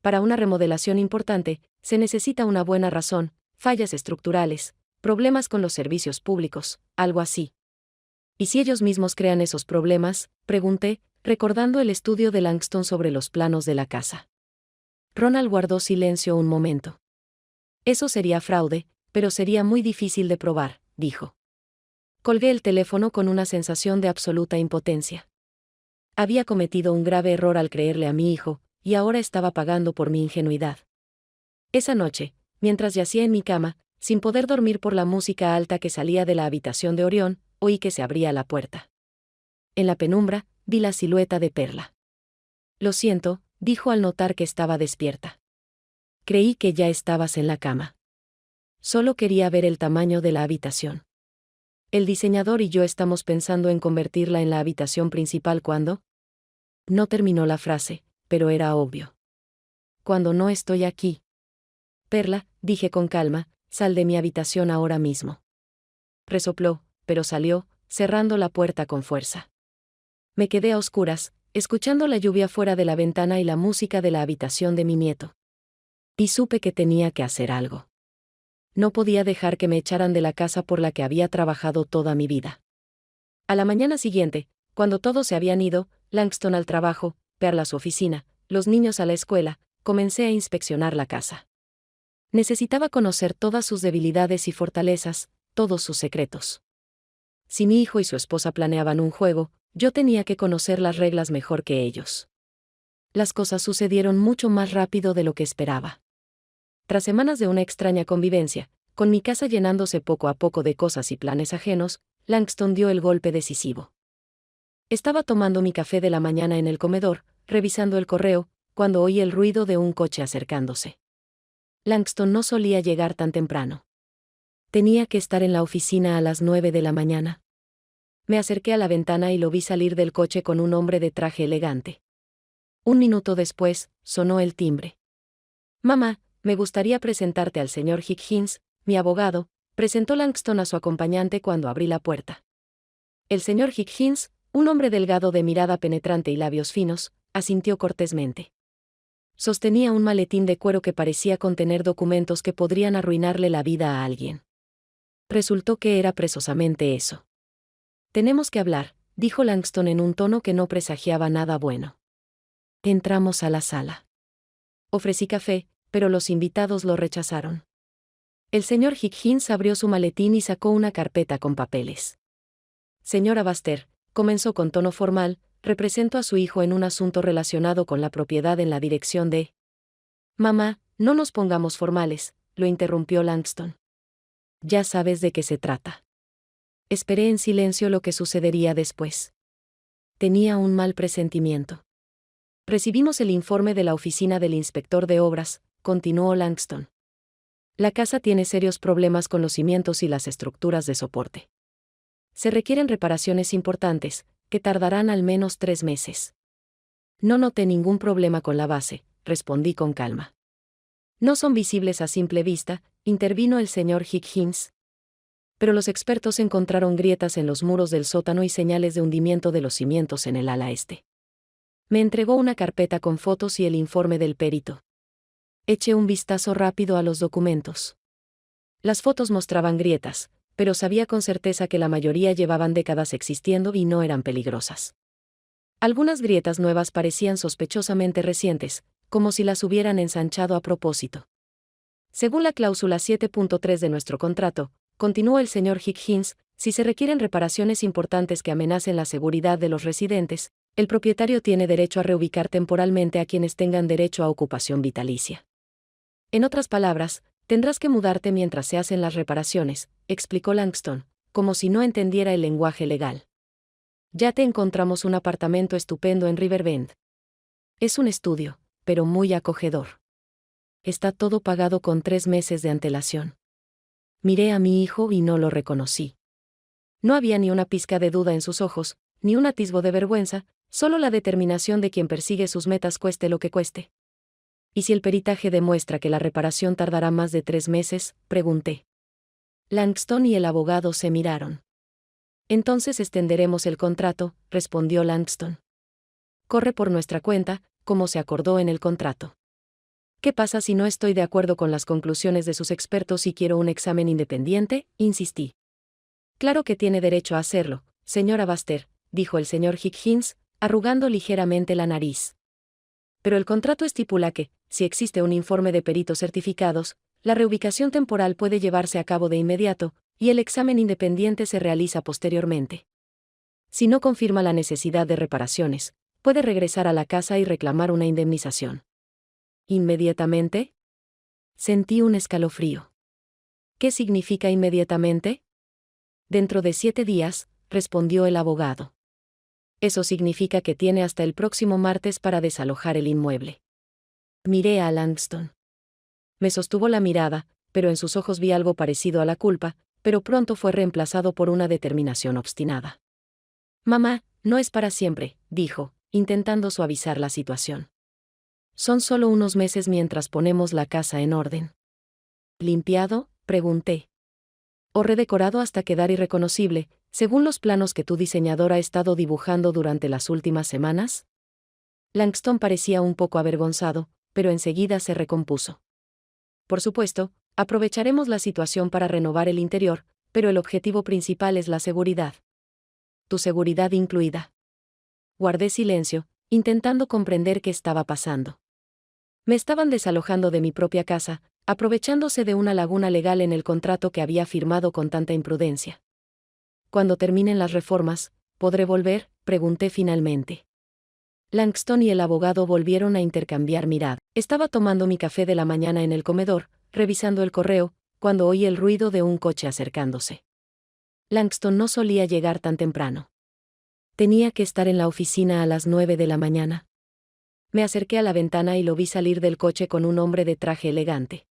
Para una remodelación importante, se necesita una buena razón, fallas estructurales, problemas con los servicios públicos, algo así. ¿Y si ellos mismos crean esos problemas?, pregunté, recordando el estudio de Langston sobre los planos de la casa. Ronald guardó silencio un momento. Eso sería fraude, pero sería muy difícil de probar, dijo. Colgué el teléfono con una sensación de absoluta impotencia. Había cometido un grave error al creerle a mi hijo, y ahora estaba pagando por mi ingenuidad. Esa noche, mientras yacía en mi cama, sin poder dormir por la música alta que salía de la habitación de Orión, oí que se abría la puerta. En la penumbra, vi la silueta de Perla. Lo siento, dijo al notar que estaba despierta. Creí que ya estabas en la cama. Solo quería ver el tamaño de la habitación. El diseñador y yo estamos pensando en convertirla en la habitación principal cuando... No terminó la frase, pero era obvio. Cuando no estoy aquí. Perla, dije con calma, sal de mi habitación ahora mismo. Resopló, pero salió, cerrando la puerta con fuerza. Me quedé a oscuras, escuchando la lluvia fuera de la ventana y la música de la habitación de mi nieto. Y supe que tenía que hacer algo. No podía dejar que me echaran de la casa por la que había trabajado toda mi vida. A la mañana siguiente, cuando todos se habían ido, Langston al trabajo, Pearl a su oficina, los niños a la escuela, comencé a inspeccionar la casa. Necesitaba conocer todas sus debilidades y fortalezas, todos sus secretos. Si mi hijo y su esposa planeaban un juego, yo tenía que conocer las reglas mejor que ellos. Las cosas sucedieron mucho más rápido de lo que esperaba. Tras semanas de una extraña convivencia, con mi casa llenándose poco a poco de cosas y planes ajenos, Langston dio el golpe decisivo. Estaba tomando mi café de la mañana en el comedor, revisando el correo, cuando oí el ruido de un coche acercándose. Langston no solía llegar tan temprano. Tenía que estar en la oficina a las 9 de la mañana. Me acerqué a la ventana y lo vi salir del coche con un hombre de traje elegante. Un minuto después, sonó el timbre. «Mamá, me gustaría presentarte al señor Higgins, mi abogado», presentó Langston a su acompañante cuando abrí la puerta. El señor Higgins, un hombre delgado de mirada penetrante y labios finos, asintió cortésmente. Sostenía un maletín de cuero que parecía contener documentos que podrían arruinarle la vida a alguien. Resultó que era precisamente eso. «Tenemos que hablar», dijo Langston en un tono que no presagiaba nada bueno. Entramos a la sala. Ofrecí café, pero los invitados lo rechazaron. El señor Higgins abrió su maletín y sacó una carpeta con papeles. «Señora Baster», comenzó con tono formal, «represento a su hijo en un asunto relacionado con la propiedad en la dirección de...». «Mamá, no nos pongamos formales», lo interrumpió Langston. «Ya sabes de qué se trata». Esperé en silencio lo que sucedería después. Tenía un mal presentimiento. «Recibimos el informe de la oficina del inspector de obras», continuó Langston. «La casa tiene serios problemas con los cimientos y las estructuras de soporte. Se requieren reparaciones importantes, que tardarán al menos 3 meses. No noté ningún problema con la base», respondí con calma. «No son visibles a simple vista», intervino el señor Higgins. «Pero los expertos encontraron grietas en los muros del sótano y señales de hundimiento de los cimientos en el ala este». Me entregó una carpeta con fotos y el informe del perito. Eché un vistazo rápido a los documentos. Las fotos mostraban grietas, pero sabía con certeza que la mayoría llevaban décadas existiendo y no eran peligrosas. Algunas grietas nuevas parecían sospechosamente recientes, como si las hubieran ensanchado a propósito. «Según la cláusula 7.3 de nuestro contrato», continuó el señor Higgins, «si se requieren reparaciones importantes que amenacen la seguridad de los residentes, el propietario tiene derecho a reubicar temporalmente a quienes tengan derecho a ocupación vitalicia. En otras palabras, tendrás que mudarte mientras se hacen las reparaciones», explicó Langston, como si no entendiera el lenguaje legal. «Ya te encontramos un apartamento estupendo en Riverbend. Es un estudio, pero muy acogedor. Está todo pagado con 3 meses de antelación». Miré a mi hijo y no lo reconocí. No había ni una pizca de duda en sus ojos, ni un atisbo de vergüenza, solo la determinación de quien persigue sus metas cueste lo que cueste. «¿Y si el peritaje demuestra que la reparación tardará más de 3 meses?», pregunté. Langston y el abogado se miraron. «Entonces extenderemos el contrato», respondió Langston. «Corre por nuestra cuenta, como se acordó en el contrato». «¿Qué pasa si no estoy de acuerdo con las conclusiones de sus expertos y quiero un examen independiente?», insistí. «Claro que tiene derecho a hacerlo, señora Baster», dijo el señor Higgins, arrugando ligeramente la nariz. «Pero el contrato estipula que, si existe un informe de peritos certificados, la reubicación temporal puede llevarse a cabo de inmediato, y el examen independiente se realiza posteriormente. Si no confirma la necesidad de reparaciones, puede regresar a la casa y reclamar una indemnización». «¿Inmediatamente?». Sentí un escalofrío. «¿Qué significa inmediatamente?». «Dentro de 7 días», respondió el abogado. «Eso significa que tiene hasta el próximo martes para desalojar el inmueble». Miré a Langston. Me sostuvo la mirada, pero en sus ojos vi algo parecido a la culpa, pero pronto fue reemplazado por una determinación obstinada. «Mamá, no es para siempre», dijo, intentando suavizar la situación. «Son solo unos meses mientras ponemos la casa en orden». «¿Limpiado?», pregunté. «O redecorado hasta quedar irreconocible, según los planos que tu diseñador ha estado dibujando durante las últimas semanas?». Langston parecía un poco avergonzado, pero enseguida se recompuso. Por supuesto, aprovecharemos la situación para renovar el interior, pero el objetivo principal es la seguridad. Tu seguridad incluida. Guardé silencio, intentando comprender qué estaba pasando. Me estaban desalojando de mi propia casa, aprovechándose de una laguna legal en el contrato que había firmado con tanta imprudencia. Cuando terminen las reformas, ¿podré volver?, pregunté finalmente. Langston y el abogado volvieron a intercambiar mirada. Estaba tomando mi café de la mañana en el comedor, revisando el correo, cuando oí el ruido de un coche acercándose. Langston no solía llegar tan temprano. Tenía que estar en la oficina a las 9 de la mañana. Me acerqué a la ventana y lo vi salir del coche con un hombre de traje elegante.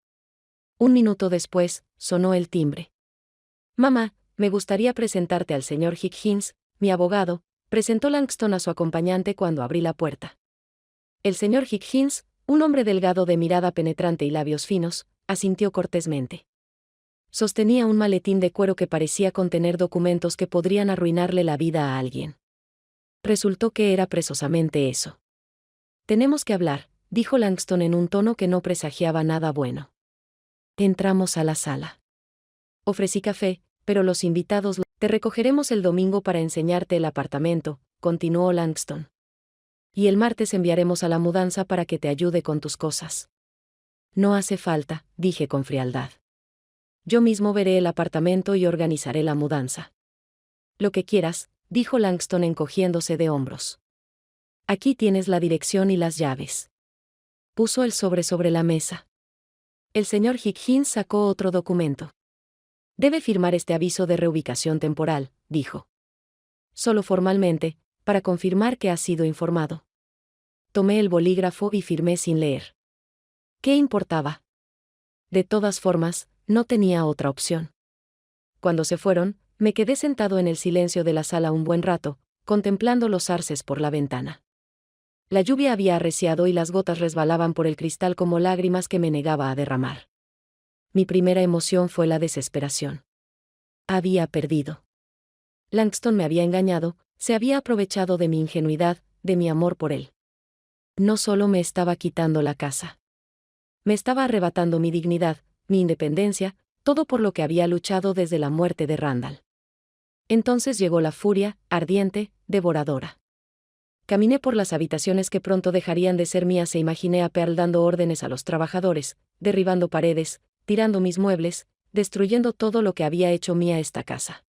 Un minuto después, sonó el timbre. Mamá, me gustaría presentarte al señor Higgins, mi abogado, presentó Langston a su acompañante cuando abrí la puerta. El señor Higgins, un hombre delgado de mirada penetrante y labios finos, asintió cortésmente. Sostenía un maletín de cuero que parecía contener documentos que podrían arruinarle la vida a alguien. Resultó que era precisamente eso. Tenemos que hablar, dijo Langston en un tono que no presagiaba nada bueno. Entramos a la sala. Ofrecí café, pero los invitados... Te recogeremos el domingo para enseñarte el apartamento, continuó Langston. Y el martes enviaremos a la mudanza para que te ayude con tus cosas. No hace falta, dije con frialdad. Yo mismo veré el apartamento y organizaré la mudanza. Lo que quieras, dijo Langston encogiéndose de hombros. Aquí tienes la dirección y las llaves. Puso el sobre la mesa. El señor Higgins sacó otro documento. Debe firmar este aviso de reubicación temporal, dijo. Solo formalmente, para confirmar que ha sido informado. Tomé el bolígrafo y firmé sin leer. ¿Qué importaba? De todas formas, no tenía otra opción. Cuando se fueron, me quedé sentado en el silencio de la sala un buen rato, contemplando los arces por la ventana. La lluvia había arreciado y las gotas resbalaban por el cristal como lágrimas que me negaba a derramar. Mi primera emoción fue la desesperación. Había perdido. Langston me había engañado, se había aprovechado de mi ingenuidad, de mi amor por él. No solo me estaba quitando la casa. Me estaba arrebatando mi dignidad, mi independencia, todo por lo que había luchado desde la muerte de Randall. Entonces llegó la furia, ardiente, devoradora. Caminé por las habitaciones que pronto dejarían de ser mías e imaginé a Pearl dando órdenes a los trabajadores, derribando paredes, tirando mis muebles, destruyendo todo lo que había hecho mía esta casa.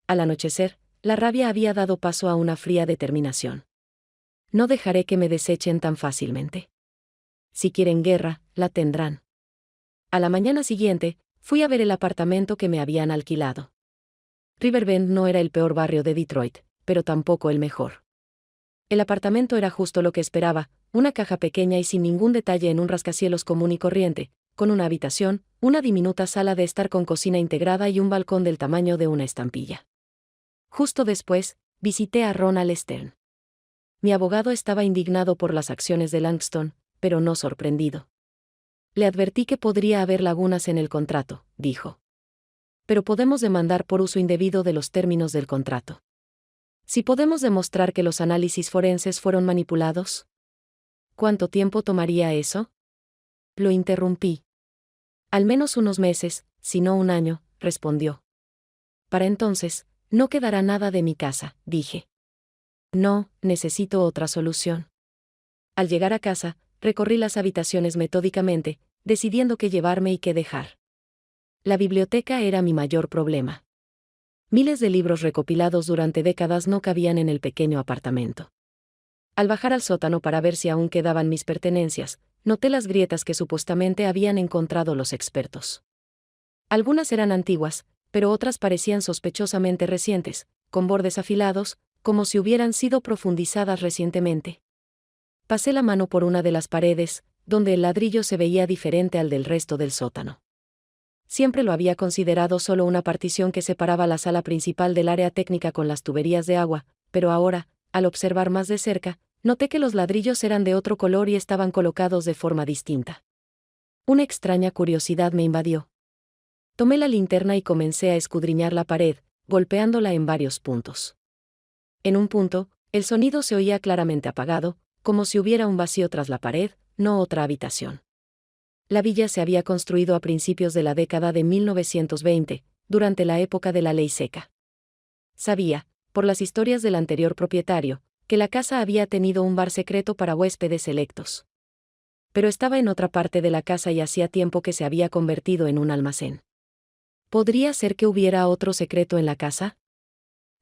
Al anochecer, la rabia había dado paso a una fría determinación. No dejaré que me desechen tan fácilmente. Si quieren guerra, la tendrán. A la mañana siguiente, fui a ver el apartamento que me habían alquilado. Riverbend no era el peor barrio de Detroit, pero tampoco el mejor. El apartamento era justo lo que esperaba, una caja pequeña y sin ningún detalle en un rascacielos común y corriente, con una habitación, una diminuta sala de estar con cocina integrada y un balcón del tamaño de una estampilla. Justo después, visité a Ronald Stern. Mi abogado estaba indignado por las acciones de Langston, pero no sorprendido. Le advertí que podría haber lagunas en el contrato, dijo. Pero podemos demandar por uso indebido de los términos del contrato. Si podemos demostrar que los análisis forenses fueron manipulados. ¿Cuánto tiempo tomaría eso? Lo interrumpí. Al menos unos meses, si no un año, respondió. Para entonces, no quedará nada de mi casa, dije. No, necesito otra solución. Al llegar a casa, recorrí las habitaciones metódicamente, decidiendo qué llevarme y qué dejar. La biblioteca era mi mayor problema. Miles de libros recopilados durante décadas no cabían en el pequeño apartamento. Al bajar al sótano para ver si aún quedaban mis pertenencias, noté las grietas que supuestamente habían encontrado los expertos. Algunas eran antiguas, pero otras parecían sospechosamente recientes, con bordes afilados, como si hubieran sido profundizadas recientemente. Pasé la mano por una de las paredes, donde el ladrillo se veía diferente al del resto del sótano. Siempre lo había considerado solo una partición que separaba la sala principal del área técnica con las tuberías de agua, pero ahora, al observar más de cerca, noté que los ladrillos eran de otro color y estaban colocados de forma distinta. Una extraña curiosidad me invadió. Tomé la linterna y comencé a escudriñar la pared, golpeándola en varios puntos. En un punto, el sonido se oía claramente apagado, como si hubiera un vacío tras la pared, no otra habitación. La villa se había construido a principios de la década de 1920, durante la época de la ley seca. Sabía, por las historias del anterior propietario, que la casa había tenido un bar secreto para huéspedes selectos. Pero estaba en otra parte de la casa y hacía tiempo que se había convertido en un almacén. ¿Podría ser que hubiera otro secreto en la casa?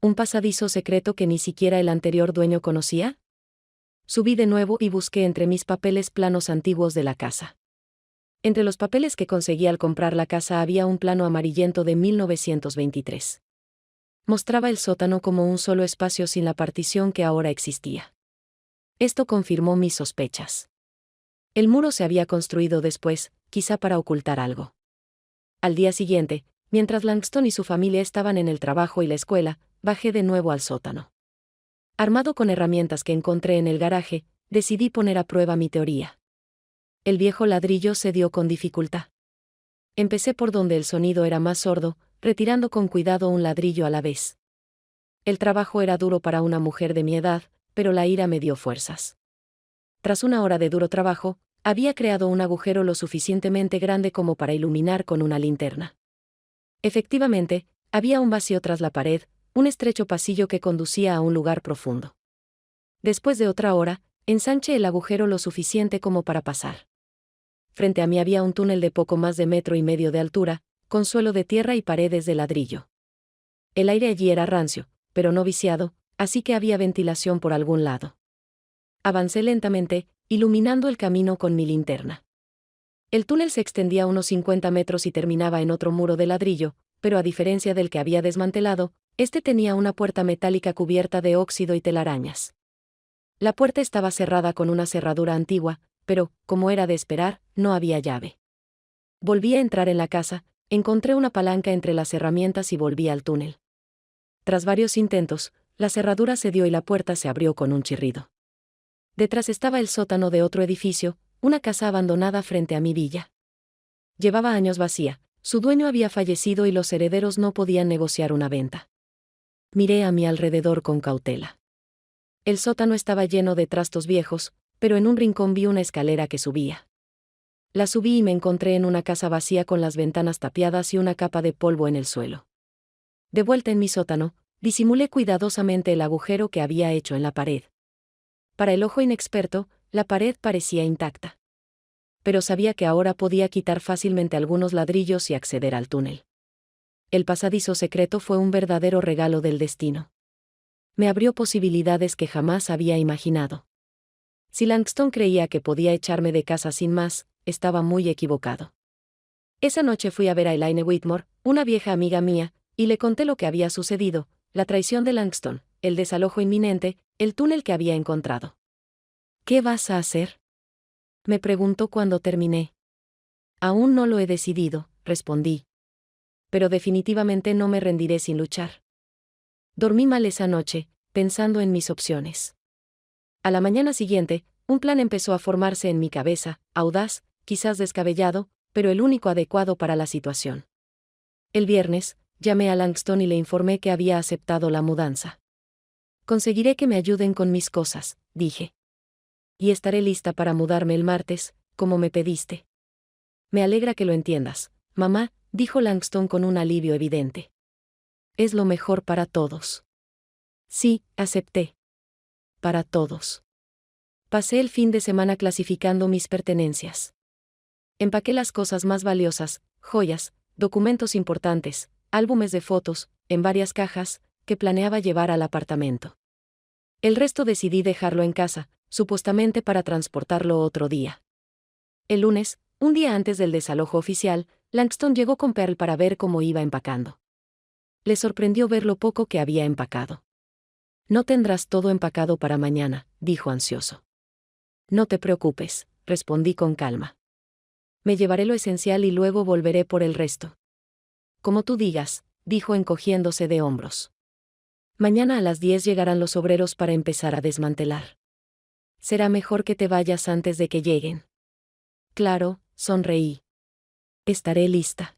¿Un pasadizo secreto que ni siquiera el anterior dueño conocía? Subí de nuevo y busqué entre mis papeles planos antiguos de la casa. Entre los papeles que conseguí al comprar la casa había un plano amarillento de 1923. Mostraba el sótano como un solo espacio sin la partición que ahora existía. Esto confirmó mis sospechas. El muro se había construido después, quizá para ocultar algo. Al día siguiente, mientras Langston y su familia estaban en el trabajo y la escuela, bajé de nuevo al sótano. Armado con herramientas que encontré en el garaje, decidí poner a prueba mi teoría. El viejo ladrillo se dio con dificultad. Empecé por donde el sonido era más sordo, retirando con cuidado un ladrillo a la vez. El trabajo era duro para una mujer de mi edad, pero la ira me dio fuerzas. Tras una hora de duro trabajo, había creado un agujero lo suficientemente grande como para iluminar con una linterna. Efectivamente, había un vacío tras la pared, un estrecho pasillo que conducía a un lugar profundo. Después de otra hora, ensanché el agujero lo suficiente como para pasar. Frente a mí había un túnel de poco más de 1,5 metros de altura, con suelo de tierra y paredes de ladrillo. El aire allí era rancio, pero no viciado, así que había ventilación por algún lado. Avancé lentamente, iluminando el camino con mi linterna. El túnel se extendía unos 50 metros y terminaba en otro muro de ladrillo, pero a diferencia del que había desmantelado, este tenía una puerta metálica cubierta de óxido y telarañas. La puerta estaba cerrada con una cerradura antigua, pero, como era de esperar, no había llave. Volví a entrar en la casa, encontré una palanca entre las herramientas y volví al túnel. Tras varios intentos, la cerradura cedió y la puerta se abrió con un chirrido. Detrás estaba el sótano de otro edificio, una casa abandonada frente a mi villa. Llevaba años vacía, su dueño había fallecido y los herederos no podían negociar una venta. Miré a mi alrededor con cautela. El sótano estaba lleno de trastos viejos, pero en un rincón vi una escalera que subía. La subí y me encontré en una casa vacía con las ventanas tapiadas y una capa de polvo en el suelo. De vuelta en mi sótano, disimulé cuidadosamente el agujero que había hecho en la pared. Para el ojo inexperto, la pared parecía intacta. Pero sabía que ahora podía quitar fácilmente algunos ladrillos y acceder al túnel. El pasadizo secreto fue un verdadero regalo del destino. Me abrió posibilidades que jamás había imaginado. Si Langston creía que podía echarme de casa sin más, estaba muy equivocado. Esa noche fui a ver a Elaine Whitmore, una vieja amiga mía, y le conté lo que había sucedido, la traición de Langston, el desalojo inminente, el túnel que había encontrado. ¿Qué vas a hacer?, me preguntó cuando terminé. Aún no lo he decidido, respondí. Pero definitivamente no me rendiré sin luchar. Dormí mal esa noche, pensando en mis opciones. A la mañana siguiente, un plan empezó a formarse en mi cabeza, audaz, quizás descabellado, pero el único adecuado para la situación. El viernes, llamé a Langston y le informé que había aceptado la mudanza. Conseguiré que me ayuden con mis cosas, dije. Y estaré lista para mudarme el martes, como me pediste. Me alegra que lo entiendas, mamá, dijo Langston con un alivio evidente. Es lo mejor para todos. Sí, acepté. Para todos. Pasé el fin de semana clasificando mis pertenencias. Empaqué las cosas más valiosas, joyas, documentos importantes, álbumes de fotos, en varias cajas, que planeaba llevar al apartamento. El resto decidí dejarlo en casa, supuestamente para transportarlo otro día. El lunes, un día antes del desalojo oficial, Langston llegó con Pearl para ver cómo iba empacando. Le sorprendió ver lo poco que había empacado. No tendrás todo empacado para mañana, dijo ansioso. No te preocupes, respondí con calma. Me llevaré lo esencial y luego volveré por el resto. Como tú digas, dijo encogiéndose de hombros. Mañana a las 10 llegarán los obreros para empezar a desmantelar. Será mejor que te vayas antes de que lleguen. Claro, sonreí. Estaré lista.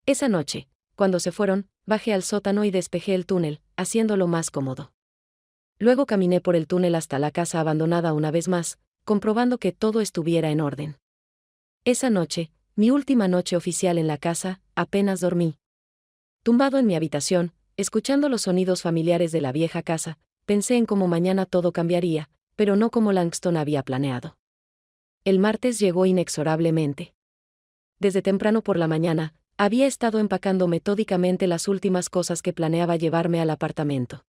Esa noche, cuando se fueron, bajé al sótano y despejé el túnel, haciéndolo más cómodo. Luego caminé por el túnel hasta la casa abandonada una vez más, comprobando que todo estuviera en orden. Esa noche, mi última noche oficial en la casa, apenas dormí. Tumbado en mi habitación, escuchando los sonidos familiares de la vieja casa, pensé en cómo mañana todo cambiaría, pero no como Langston había planeado. El martes llegó inexorablemente. Desde temprano por la mañana, había estado empacando metódicamente las últimas cosas que planeaba llevarme al apartamento.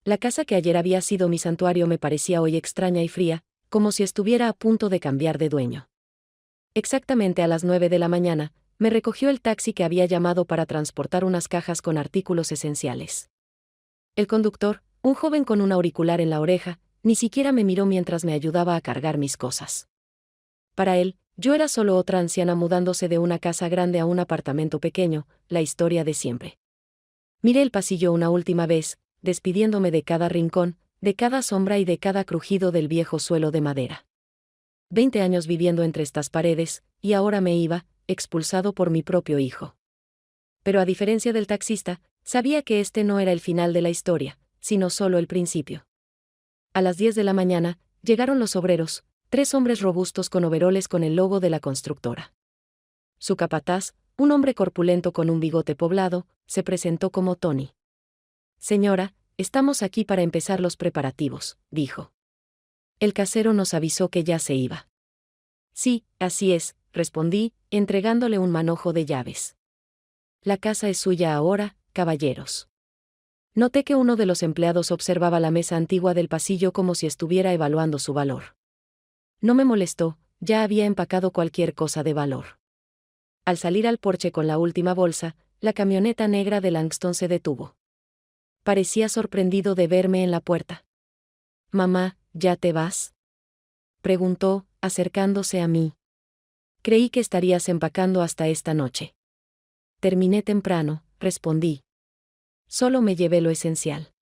La casa que ayer había sido mi santuario me parecía hoy extraña y fría, como si estuviera a punto de cambiar de dueño. Exactamente a las 9 de la mañana, me recogió el taxi que había llamado para transportar unas cajas con artículos esenciales. El conductor, un joven con un auricular en la oreja, ni siquiera me miró mientras me ayudaba a cargar mis cosas. Para él, yo era solo otra anciana mudándose de una casa grande a un apartamento pequeño, la historia de siempre. Miré el pasillo una última vez, despidiéndome de cada rincón, de cada sombra y de cada crujido del viejo suelo de madera. 20 años viviendo entre estas paredes, y ahora me iba, expulsado por mi propio hijo. Pero a diferencia del taxista, sabía que este no era el final de la historia, sino solo el principio. A las 10 de la mañana, llegaron los obreros, 3 hombres robustos con overoles con el logo de la constructora. Su capataz, un hombre corpulento con un bigote poblado, se presentó como Tony. «Señora, estamos aquí para empezar los preparativos», dijo. El casero nos avisó que ya se iba. «Sí, así es», respondí, entregándole un manojo de llaves. «La casa es suya ahora, caballeros». Noté que uno de los empleados observaba la mesa antigua del pasillo como si estuviera evaluando su valor. No me molestó, ya había empacado cualquier cosa de valor. Al salir al porche con la última bolsa, la camioneta negra de Langston se detuvo. Parecía sorprendido de verme en la puerta. «Mamá, ¿ya te vas?», preguntó, acercándose a mí. «Creí que estarías empacando hasta esta noche». «Terminé temprano», respondí. «Solo me llevé lo esencial».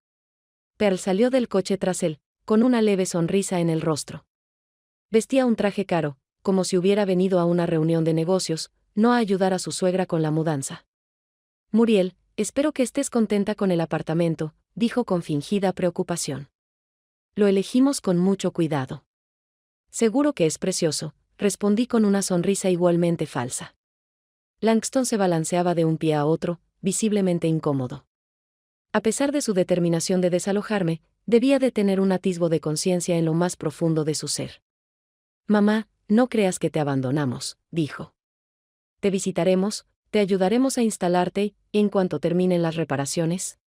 Pearl salió del coche tras él, con una leve sonrisa en el rostro. Vestía un traje caro, como si hubiera venido a una reunión de negocios, no a ayudar a su suegra con la mudanza. «Muriel, espero que estés contenta con el apartamento», dijo con fingida preocupación. «Lo elegimos con mucho cuidado». «Seguro que es precioso», respondí con una sonrisa igualmente falsa. Langston se balanceaba de un pie a otro, visiblemente incómodo. A pesar de su determinación de desalojarme, debía de tener un atisbo de conciencia en lo más profundo de su ser. «Mamá, no creas que te abandonamos», dijo. «Te visitaremos, te ayudaremos a instalarte, en cuanto terminen las reparaciones».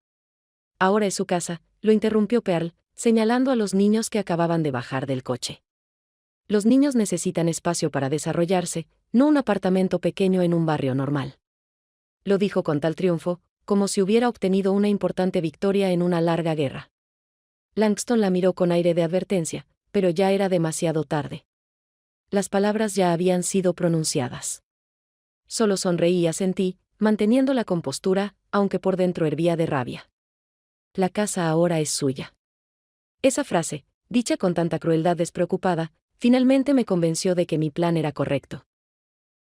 «Ahora es su casa», lo interrumpió Pearl, señalando a los niños que acababan de bajar del coche. «Los niños necesitan espacio para desarrollarse, no un apartamento pequeño en un barrio normal». Lo dijo con tal triunfo, como si hubiera obtenido una importante victoria en una larga guerra. Langston la miró con aire de advertencia, pero ya era demasiado tarde. Las palabras ya habían sido pronunciadas. Solo sonreí y asentí, manteniendo la compostura, aunque por dentro hervía de rabia. «La casa ahora es suya». Esa frase, dicha con tanta crueldad despreocupada, finalmente me convenció de que mi plan era correcto.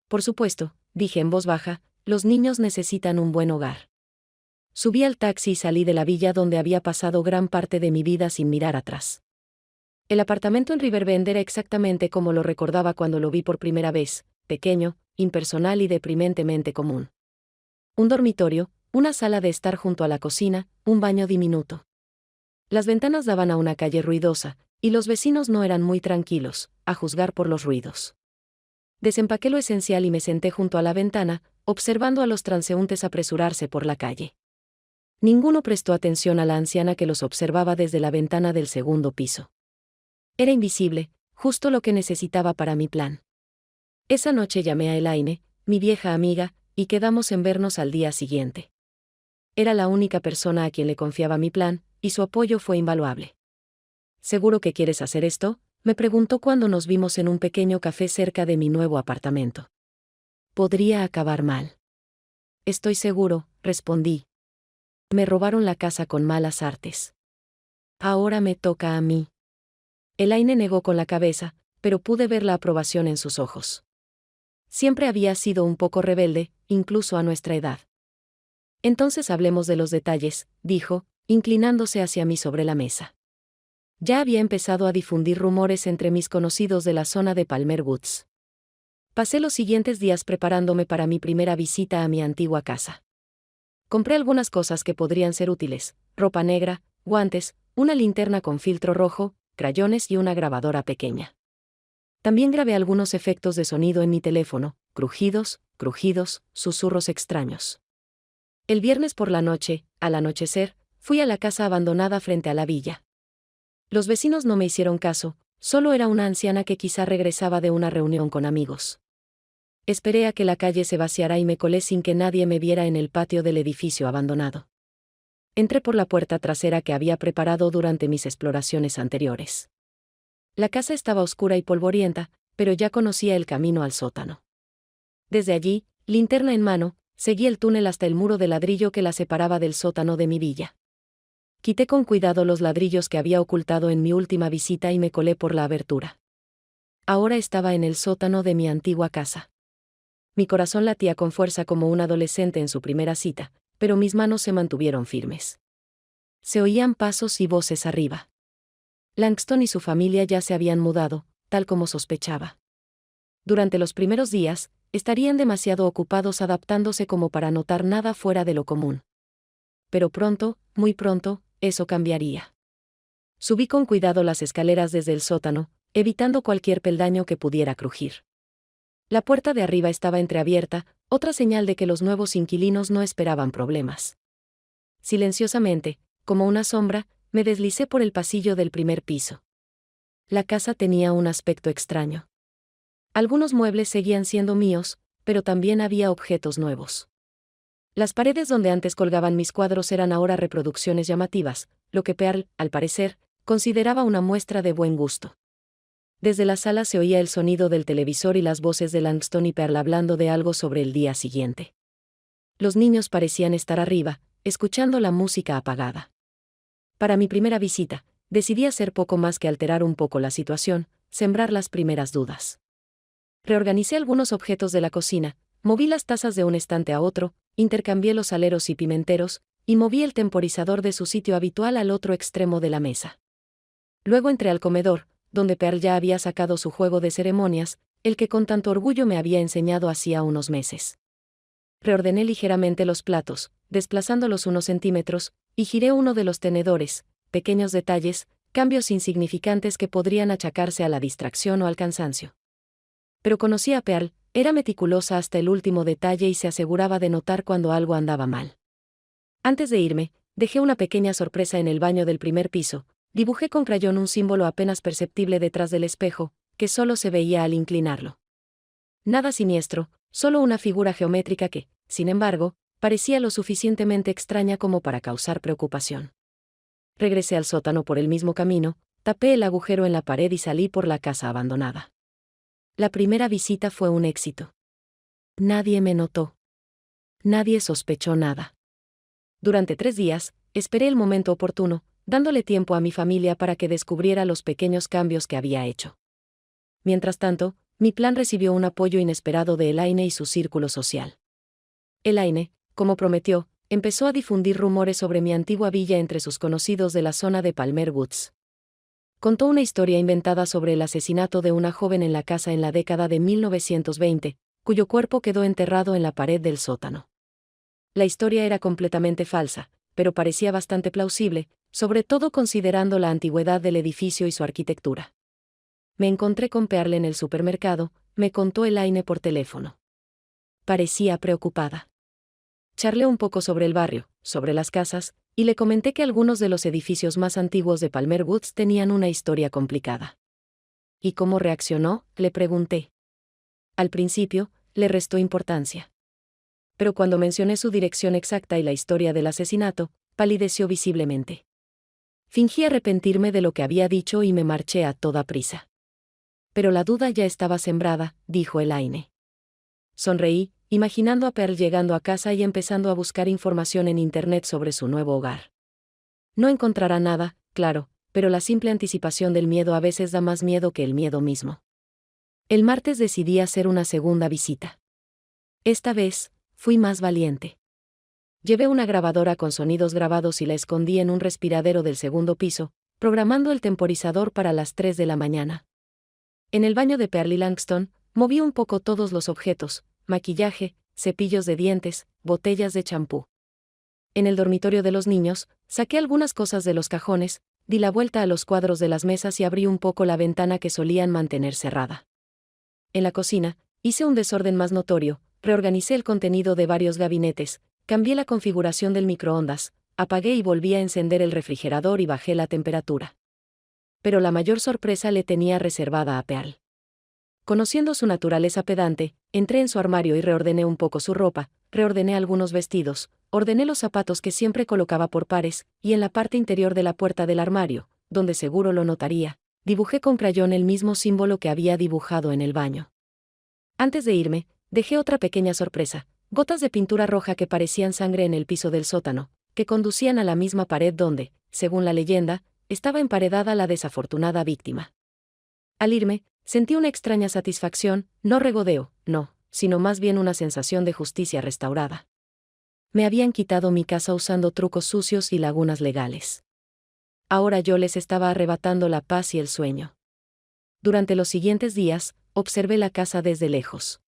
«Por supuesto», dije en voz baja, «los niños necesitan un buen hogar». Subí al taxi y salí de la villa donde había pasado gran parte de mi vida sin mirar atrás. El apartamento en Riverbend era exactamente como lo recordaba cuando lo vi por primera vez, pequeño, impersonal y deprimentemente común. Un dormitorio, una sala de estar junto a la cocina, un baño diminuto. Las ventanas daban a una calle ruidosa, y los vecinos no eran muy tranquilos, a juzgar por los ruidos. Desempaqué lo esencial y me senté junto a la ventana, observando a los transeúntes apresurarse por la calle. Ninguno prestó atención a la anciana que los observaba desde la ventana del segundo piso. Era invisible, justo lo que necesitaba para mi plan. Esa noche llamé a Elaine, mi vieja amiga, y quedamos en vernos al día siguiente. Era la única persona a quien le confiaba mi plan, y su apoyo fue invaluable. «¿Seguro que quieres hacer esto?», me preguntó cuando nos vimos en un pequeño café cerca de mi nuevo apartamento. «Podría acabar mal». «Estoy seguro», respondí. «Me robaron la casa con malas artes. Ahora me toca a mí». Elaine negó con la cabeza, pero pude ver la aprobación en sus ojos. Siempre había sido un poco rebelde, incluso a nuestra edad. «Entonces hablemos de los detalles», dijo, inclinándose hacia mí sobre la mesa. Ya había empezado a difundir rumores entre mis conocidos de la zona de Palmer Woods. Pasé los siguientes días preparándome para mi primera visita a mi antigua casa. Compré algunas cosas que podrían ser útiles: ropa negra, guantes, una linterna con filtro rojo, crayones y una grabadora pequeña. También grabé algunos efectos de sonido en mi teléfono: crujidos, susurros extraños. El viernes por la noche, al anochecer, fui a la casa abandonada frente a la villa. Los vecinos no me hicieron caso, solo era una anciana que quizá regresaba de una reunión con amigos. Esperé a que la calle se vaciara y me colé sin que nadie me viera en el patio del edificio abandonado. Entré por la puerta trasera que había preparado durante mis exploraciones anteriores. La casa estaba oscura y polvorienta, pero ya conocía el camino al sótano. Desde allí, linterna en mano, seguí el túnel hasta el muro de ladrillo que la separaba del sótano de mi villa. Quité con cuidado los ladrillos que había ocultado en mi última visita y me colé por la abertura. Ahora estaba en el sótano de mi antigua casa. Mi corazón latía con fuerza como un adolescente en su primera cita, pero mis manos se mantuvieron firmes. Se oían pasos y voces arriba. Langston y su familia ya se habían mudado, tal como sospechaba. Durante los primeros días, estarían demasiado ocupados adaptándose como para notar nada fuera de lo común. Pero pronto, muy pronto, eso cambiaría. Subí con cuidado las escaleras desde el sótano, evitando cualquier peldaño que pudiera crujir. La puerta de arriba estaba entreabierta, otra señal de que los nuevos inquilinos no esperaban problemas. Silenciosamente, como una sombra, me deslicé por el pasillo del primer piso. La casa tenía un aspecto extraño. Algunos muebles seguían siendo míos, pero también había objetos nuevos. Las paredes donde antes colgaban mis cuadros eran ahora reproducciones llamativas, lo que Pearl, al parecer, consideraba una muestra de buen gusto. Desde la sala se oía el sonido del televisor y las voces de Langston y Pearl hablando de algo sobre el día siguiente. Los niños parecían estar arriba, escuchando la música apagada. Para mi primera visita, decidí hacer poco más que alterar un poco la situación, sembrar las primeras dudas. Reorganicé algunos objetos de la cocina, moví las tazas de un estante a otro, intercambié los aleros y pimenteros, y moví el temporizador de su sitio habitual al otro extremo de la mesa. Luego entré al comedor, donde Pearl ya había sacado su juego de ceremonias, el que con tanto orgullo me había enseñado hacía unos meses. Reordené ligeramente los platos, desplazándolos unos centímetros, y giré uno de los tenedores: pequeños detalles, cambios insignificantes que podrían achacarse a la distracción o al cansancio. Pero conocí a Pearl, era meticulosa hasta el último detalle y se aseguraba de notar cuando algo andaba mal. Antes de irme, dejé una pequeña sorpresa en el baño del primer piso. Dibujé con crayón un símbolo apenas perceptible detrás del espejo, que solo se veía al inclinarlo. Nada siniestro, solo una figura geométrica que, sin embargo, parecía lo suficientemente extraña como para causar preocupación. Regresé al sótano por el mismo camino, tapé el agujero en la pared y salí por la casa abandonada. La primera visita fue un éxito. Nadie me notó. Nadie sospechó nada. Durante 3 días, esperé el momento oportuno, dándole tiempo a mi familia para que descubriera los pequeños cambios que había hecho. Mientras tanto, mi plan recibió un apoyo inesperado de Elaine y su círculo social. Elaine, como prometió, empezó a difundir rumores sobre mi antigua villa entre sus conocidos de la zona de Palmer Woods. Contó una historia inventada sobre el asesinato de una joven en la casa en la década de 1920, cuyo cuerpo quedó enterrado en la pared del sótano. La historia era completamente falsa, pero parecía bastante plausible, sobre todo considerando la antigüedad del edificio y su arquitectura. Me encontré con Pearl en el supermercado, me contó Elaine por teléfono. Parecía preocupada. Charlé un poco sobre el barrio, sobre las casas, y le comenté que algunos de los edificios más antiguos de Palmer Woods tenían una historia complicada. ¿Y cómo reaccionó?, le pregunté. Al principio, le restó importancia. Pero cuando mencioné su dirección exacta y la historia del asesinato, palideció visiblemente. Fingí arrepentirme de lo que había dicho y me marché a toda prisa. Pero la duda ya estaba sembrada, dijo Elaine. Sonreí, imaginando a Pearl llegando a casa y empezando a buscar información en Internet sobre su nuevo hogar. No encontrará nada, claro, pero la simple anticipación del miedo a veces da más miedo que el miedo mismo. El martes decidí hacer una segunda visita. Esta vez, fui más valiente. Llevé una grabadora con sonidos grabados y la escondí en un respiradero del segundo piso, programando el temporizador para las 3 de la mañana. En el baño de Pearl y Langston, moví un poco todos los objetos: maquillaje, cepillos de dientes, botellas de champú. En el dormitorio de los niños, saqué algunas cosas de los cajones, di la vuelta a los cuadros de las mesas y abrí un poco la ventana que solían mantener cerrada. En la cocina, hice un desorden más notorio, reorganicé el contenido de varios gabinetes, cambié la configuración del microondas, apagué y volví a encender el refrigerador y bajé la temperatura. Pero la mayor sorpresa le tenía reservada a Pearl. Conociendo su naturaleza pedante, entré en su armario y reordené un poco su ropa, reordené algunos vestidos, ordené los zapatos que siempre colocaba por pares, y en la parte interior de la puerta del armario, donde seguro lo notaría, dibujé con crayón el mismo símbolo que había dibujado en el baño. Antes de irme, dejé otra pequeña sorpresa: gotas de pintura roja que parecían sangre en el piso del sótano, que conducían a la misma pared donde, según la leyenda, estaba emparedada la desafortunada víctima. Al irme, sentí una extraña satisfacción, no regodeo, no, sino más bien una sensación de justicia restaurada. Me habían quitado mi casa usando trucos sucios y lagunas legales. Ahora yo les estaba arrebatando la paz y el sueño. Durante los siguientes días, observé la casa desde lejos.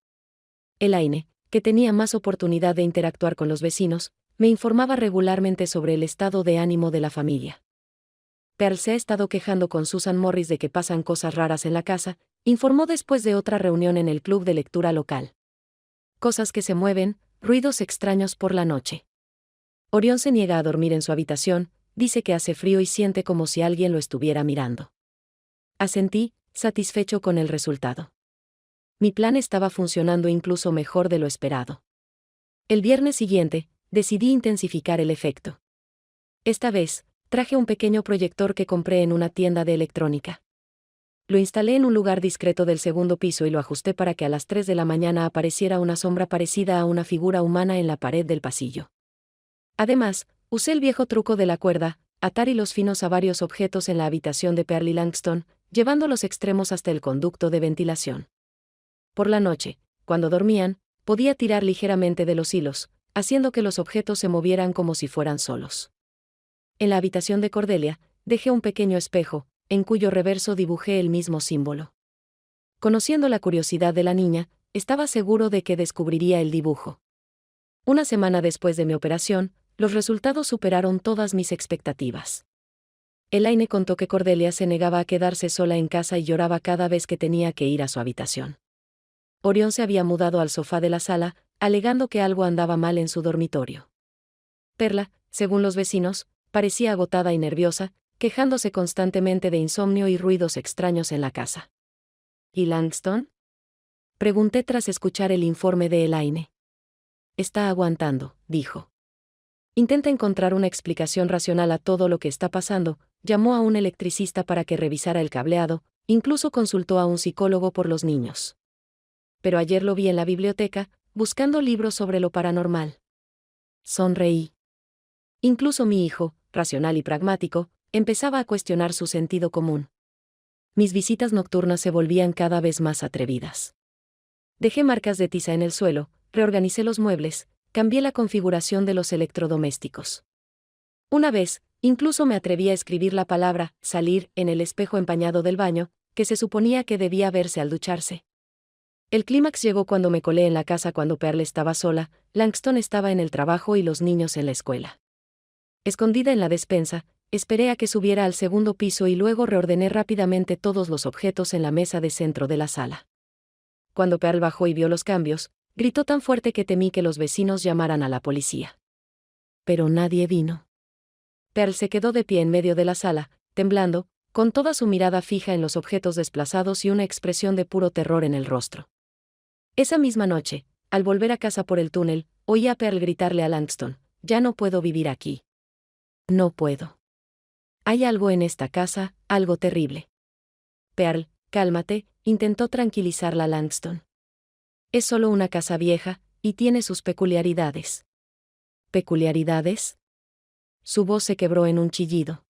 Elaine, que tenía más oportunidad de interactuar con los vecinos, me informaba regularmente sobre el estado de ánimo de la familia. Pearl se ha estado quejando con Susan Morris de que pasan cosas raras en la casa, informó después de otra reunión en el club de lectura local. Cosas que se mueven, ruidos extraños por la noche. Orión se niega a dormir en su habitación, dice que hace frío y siente como si alguien lo estuviera mirando. Asentí, satisfecho con el resultado. Mi plan estaba funcionando incluso mejor de lo esperado. El viernes siguiente, decidí intensificar el efecto. Esta vez, traje un pequeño proyector que compré en una tienda de electrónica. Lo instalé en un lugar discreto del segundo piso y lo ajusté para que a las 3 de la mañana apareciera una sombra parecida a una figura humana en la pared del pasillo. Además, usé el viejo truco de la cuerda, atar hilos finos a varios objetos en la habitación de Pearl y Langston, llevando los extremos hasta el conducto de ventilación. Por la noche, cuando dormían, podía tirar ligeramente de los hilos, haciendo que los objetos se movieran como si fueran solos. En la habitación de Cordelia, dejé un pequeño espejo, en cuyo reverso dibujé el mismo símbolo. Conociendo la curiosidad de la niña, estaba seguro de que descubriría el dibujo. Una semana después de mi operación, los resultados superaron todas mis expectativas. Elaine contó que Cordelia se negaba a quedarse sola en casa y lloraba cada vez que tenía que ir a su habitación. Orión se había mudado al sofá de la sala, alegando que algo andaba mal en su dormitorio. Perla, según los vecinos, parecía agotada y nerviosa, quejándose constantemente de insomnio y ruidos extraños en la casa. ¿Y Langston?, pregunté tras escuchar el informe de Elaine. Está aguantando, dijo. Intenta encontrar una explicación racional a todo lo que está pasando, llamó a un electricista para que revisara el cableado, incluso consultó a un psicólogo por los niños. Pero ayer lo vi en la biblioteca, buscando libros sobre lo paranormal. Sonreí. Incluso mi hijo, racional y pragmático, empezaba a cuestionar su sentido común. Mis visitas nocturnas se volvían cada vez más atrevidas. Dejé marcas de tiza en el suelo, reorganicé los muebles, cambié la configuración de los electrodomésticos. Una vez, incluso me atreví a escribir la palabra «salir» en el espejo empañado del baño, que se suponía que debía verse al ducharse. El clímax llegó cuando me colé en la casa cuando Pearl estaba sola, Langston estaba en el trabajo y los niños en la escuela. Escondida en la despensa, esperé a que subiera al segundo piso y luego reordené rápidamente todos los objetos en la mesa de centro de la sala. Cuando Pearl bajó y vio los cambios, gritó tan fuerte que temí que los vecinos llamaran a la policía. Pero nadie vino. Pearl se quedó de pie en medio de la sala, temblando, con toda su mirada fija en los objetos desplazados y una expresión de puro terror en el rostro. Esa misma noche, al volver a casa por el túnel, oí a Pearl gritarle a Langston: «Ya no puedo vivir aquí. No puedo. Hay algo en esta casa, algo terrible». «Pearl, cálmate», intentó tranquilizarla Langston. «Es solo una casa vieja, y tiene sus peculiaridades». «¿Peculiaridades?». Su voz se quebró en un chillido.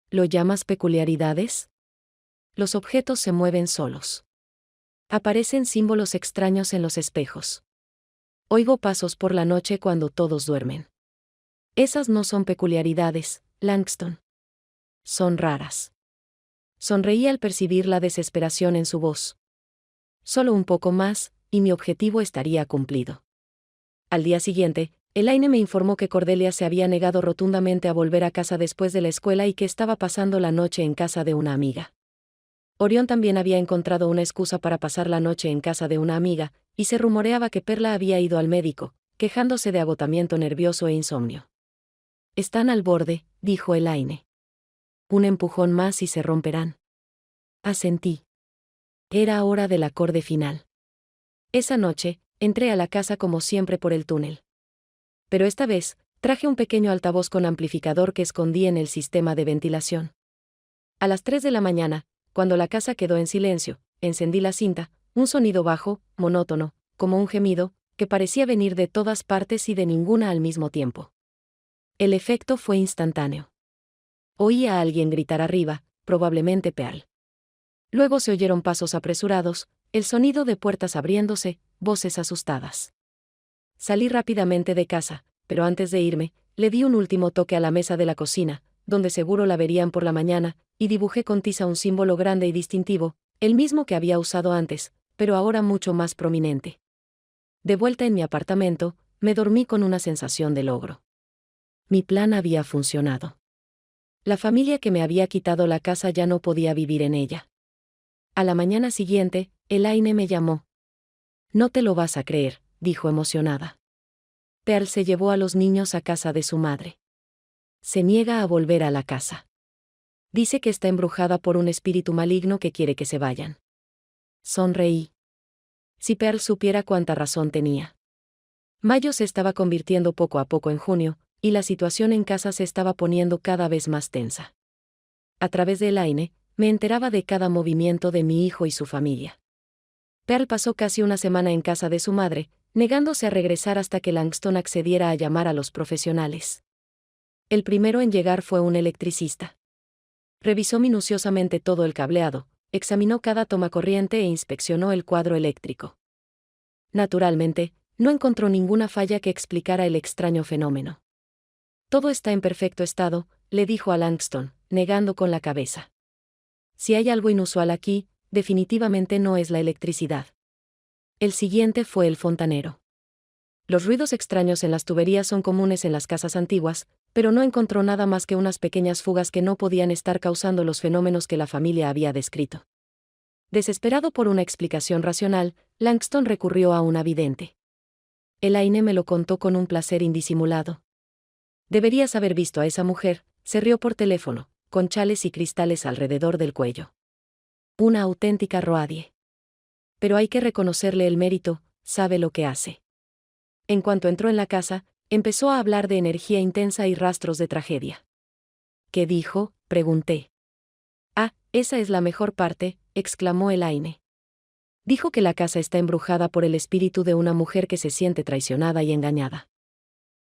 ¿Lo llamas peculiaridades? Los objetos se mueven solos. Aparecen símbolos extraños en los espejos. Oigo pasos por la noche cuando todos duermen. Esas no son peculiaridades, Langston. Son raras. Sonreí al percibir la desesperación en su voz. Solo un poco más, y mi objetivo estaría cumplido. Al día siguiente, Elaine me informó que Cordelia se había negado rotundamente a volver a casa después de la escuela y que estaba pasando la noche en casa de una amiga. Orión también había encontrado una excusa para pasar la noche en casa de una amiga, y se rumoreaba que Perla había ido al médico, quejándose de agotamiento nervioso e insomnio. Están al borde, dijo Elaine. Un empujón más y se romperán. Asentí. Era hora del acorde final. Esa noche, entré a la casa como siempre por el túnel. Pero esta vez, traje un pequeño altavoz con amplificador que escondí en el sistema de ventilación. A las 3 de la mañana, cuando la casa quedó en silencio, encendí la cinta, un sonido bajo, monótono, como un gemido, que parecía venir de todas partes y de ninguna al mismo tiempo. El efecto fue instantáneo. Oí a alguien gritar arriba, probablemente Pearl. Luego se oyeron pasos apresurados, el sonido de puertas abriéndose, voces asustadas. Salí rápidamente de casa, pero antes de irme, le di un último toque a la mesa de la cocina, donde seguro la verían por la mañana, y dibujé con tiza un símbolo grande y distintivo, el mismo que había usado antes, pero ahora mucho más prominente. De vuelta en mi apartamento, me dormí con una sensación de logro. Mi plan había funcionado. La familia que me había quitado la casa ya no podía vivir en ella. A la mañana siguiente, Elaine me llamó. No te lo vas a creer, dijo emocionada. Pearl se llevó a los niños a casa de su madre. Se niega a volver a la casa. Dice que está embrujada por un espíritu maligno que quiere que se vayan. Sonreí. Si Pearl supiera cuánta razón tenía. Mayo se estaba convirtiendo poco a poco en junio, y la situación en casa se estaba poniendo cada vez más tensa. A través de Elaine, me enteraba de cada movimiento de mi hijo y su familia. Pearl pasó casi una semana en casa de su madre, negándose a regresar hasta que Langston accediera a llamar a los profesionales. El primero en llegar fue un electricista. Revisó minuciosamente todo el cableado, examinó cada toma corriente e inspeccionó el cuadro eléctrico. Naturalmente, no encontró ninguna falla que explicara el extraño fenómeno. Todo está en perfecto estado, le dijo a Langston, negando con la cabeza. Si hay algo inusual aquí, definitivamente no es la electricidad. El siguiente fue el fontanero. Los ruidos extraños en las tuberías son comunes en las casas antiguas, pero no encontró nada más que unas pequeñas fugas que no podían estar causando los fenómenos que la familia había descrito. Desesperado por una explicación racional, Langston recurrió a una vidente. Elaine me lo contó con un placer indisimulado. Deberías haber visto a esa mujer, se rió por teléfono, con chales y cristales alrededor del cuello. Una auténtica roadie. Pero hay que reconocerle el mérito, sabe lo que hace. En cuanto entró en la casa, empezó a hablar de energía intensa y rastros de tragedia. ¿Qué dijo?, pregunté. Ah, esa es la mejor parte, exclamó Elaine. Dijo que la casa está embrujada por el espíritu de una mujer que se siente traicionada y engañada.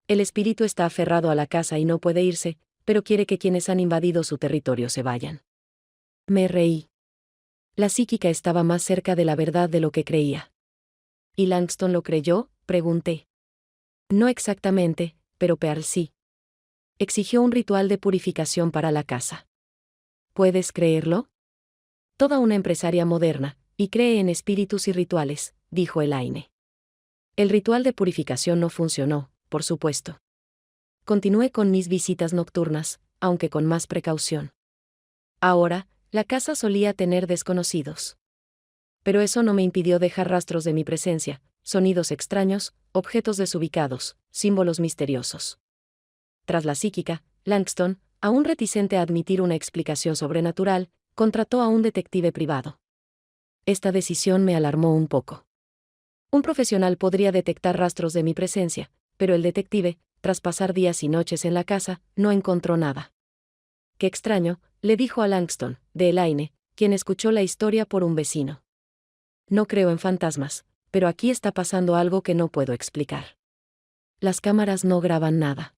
El espíritu está aferrado a la casa y no puede irse, pero quiere que quienes han invadido su territorio se vayan. Me reí. La psíquica estaba más cerca de la verdad de lo que creía. ¿Y Langston lo creyó?, pregunté. No exactamente, pero Pearl sí. Exigió un ritual de purificación para la casa. ¿Puedes creerlo? Toda una empresaria moderna, y cree en espíritus y rituales, dijo Elaine. El ritual de purificación no funcionó, por supuesto. Continué con mis visitas nocturnas, aunque con más precaución. Ahora, la casa solía tener desconocidos. Pero eso no me impidió dejar rastros de mi presencia, sonidos extraños, objetos desubicados, símbolos misteriosos. Tras la psíquica, Langston, aún reticente a admitir una explicación sobrenatural, contrató a un detective privado. Esta decisión me alarmó un poco. Un profesional podría detectar rastros de mi presencia, pero el detective, tras pasar días y noches en la casa, no encontró nada. Qué extraño, le dijo a Langston, de Elaine, quien escuchó la historia por un vecino. No creo en fantasmas, pero aquí está pasando algo que no puedo explicar. Las cámaras no graban nada.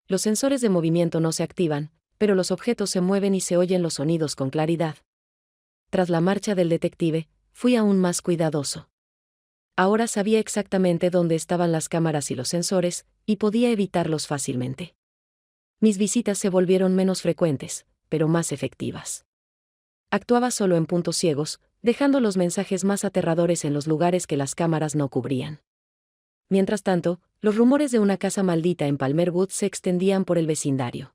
Los sensores de movimiento no se activan, pero los objetos se mueven y se oyen los sonidos con claridad. Tras la marcha del detective, fui aún más cuidadoso. Ahora sabía exactamente dónde estaban las cámaras y los sensores, y podía evitarlos fácilmente. Mis visitas se volvieron menos frecuentes, pero más efectivas. Actuaba solo en puntos ciegos, dejando los mensajes más aterradores en los lugares que las cámaras no cubrían. Mientras tanto, los rumores de una casa maldita en Palmer Woods se extendían por el vecindario.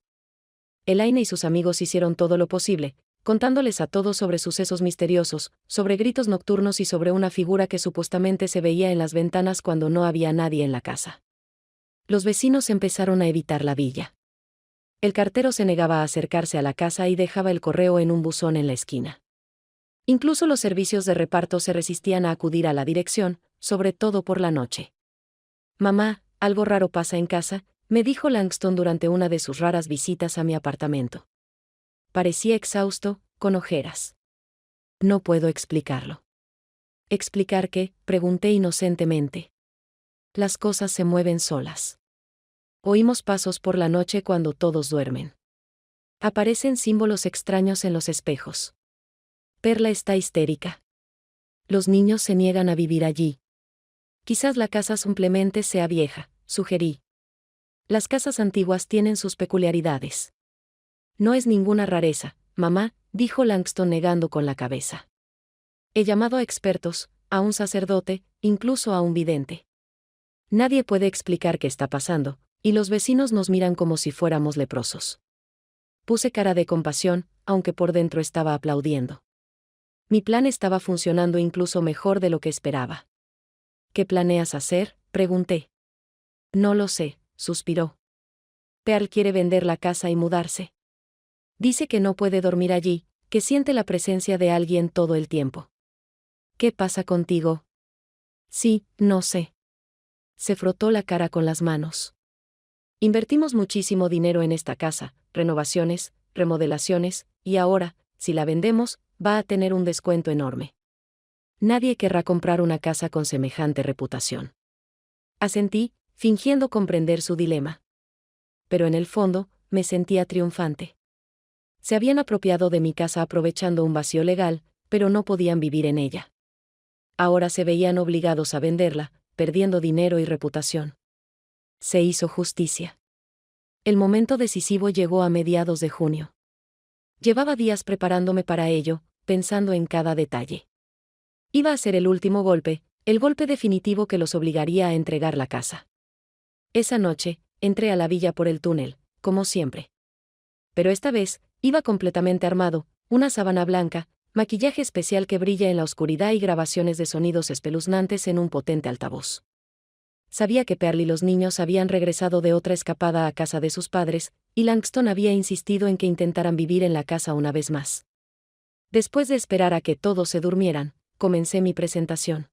Elaine y sus amigos hicieron todo lo posible, contándoles a todos sobre sucesos misteriosos, sobre gritos nocturnos y sobre una figura que supuestamente se veía en las ventanas cuando no había nadie en la casa. Los vecinos empezaron a evitar la villa. El cartero se negaba a acercarse a la casa y dejaba el correo en un buzón en la esquina. Incluso los servicios de reparto se resistían a acudir a la dirección, sobre todo por la noche. «Mamá, algo raro pasa en casa», me dijo Langston durante una de sus raras visitas a mi apartamento. Parecía exhausto, con ojeras. No puedo explicarlo. ¿Explicar qué?, pregunté inocentemente. Las cosas se mueven solas. Oímos pasos por la noche cuando todos duermen. Aparecen símbolos extraños en los espejos. Perla está histérica. Los niños se niegan a vivir allí. Quizás la casa simplemente sea vieja, sugerí. Las casas antiguas tienen sus peculiaridades. No es ninguna rareza, mamá, dijo Langston negando con la cabeza. He llamado a expertos, a un sacerdote, incluso a un vidente. Nadie puede explicar qué está pasando, y los vecinos nos miran como si fuéramos leprosos. Puse cara de compasión, aunque por dentro estaba aplaudiendo. Mi plan estaba funcionando incluso mejor de lo que esperaba. ¿Qué planeas hacer?, pregunté. No lo sé, suspiró. Pearl quiere vender la casa y mudarse. Dice que no puede dormir allí, que siente la presencia de alguien todo el tiempo. ¿Qué pasa contigo? Sí, no sé. Se frotó la cara con las manos. Invertimos muchísimo dinero en esta casa, renovaciones, remodelaciones, y ahora, si la vendemos, va a tener un descuento enorme. Nadie querrá comprar una casa con semejante reputación. Asentí, fingiendo comprender su dilema. Pero en el fondo, me sentía triunfante. Se habían apropiado de mi casa aprovechando un vacío legal, pero no podían vivir en ella. Ahora se veían obligados a venderla, perdiendo dinero y reputación. Se hizo justicia. El momento decisivo llegó a mediados de junio. Llevaba días preparándome para ello, pensando en cada detalle. Iba a ser el último golpe, el golpe definitivo que los obligaría a entregar la casa. Esa noche, entré a la villa por el túnel, como siempre. Pero esta vez, iba completamente armado, una sábana blanca, maquillaje especial que brilla en la oscuridad y grabaciones de sonidos espeluznantes en un potente altavoz. Sabía que Pearl y los niños habían regresado de otra escapada a casa de sus padres, y Langston había insistido en que intentaran vivir en la casa una vez más. Después de esperar a que todos se durmieran, comencé mi presentación.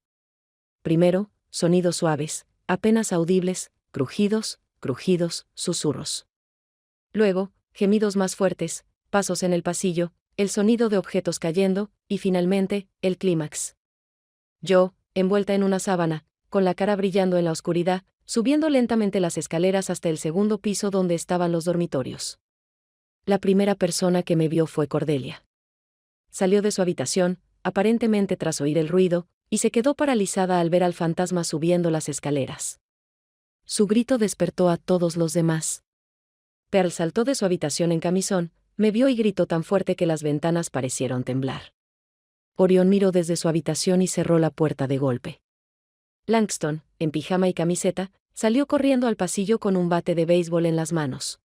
Primero, sonidos suaves, apenas audibles, crujidos, susurros. Luego, gemidos más fuertes, pasos en el pasillo, el sonido de objetos cayendo, y finalmente, el clímax. Yo, envuelta en una sábana, con la cara brillando en la oscuridad, subiendo lentamente las escaleras hasta el segundo piso donde estaban los dormitorios. La primera persona que me vio fue Cordelia. Salió de su habitación, aparentemente tras oír el ruido, y se quedó paralizada al ver al fantasma subiendo las escaleras. Su grito despertó a todos los demás. Pearl saltó de su habitación en camisón, me vio y gritó tan fuerte que las ventanas parecieron temblar. Orión miró desde su habitación y cerró la puerta de golpe. Langston, en pijama y camiseta, salió corriendo al pasillo con un bate de béisbol en las manos.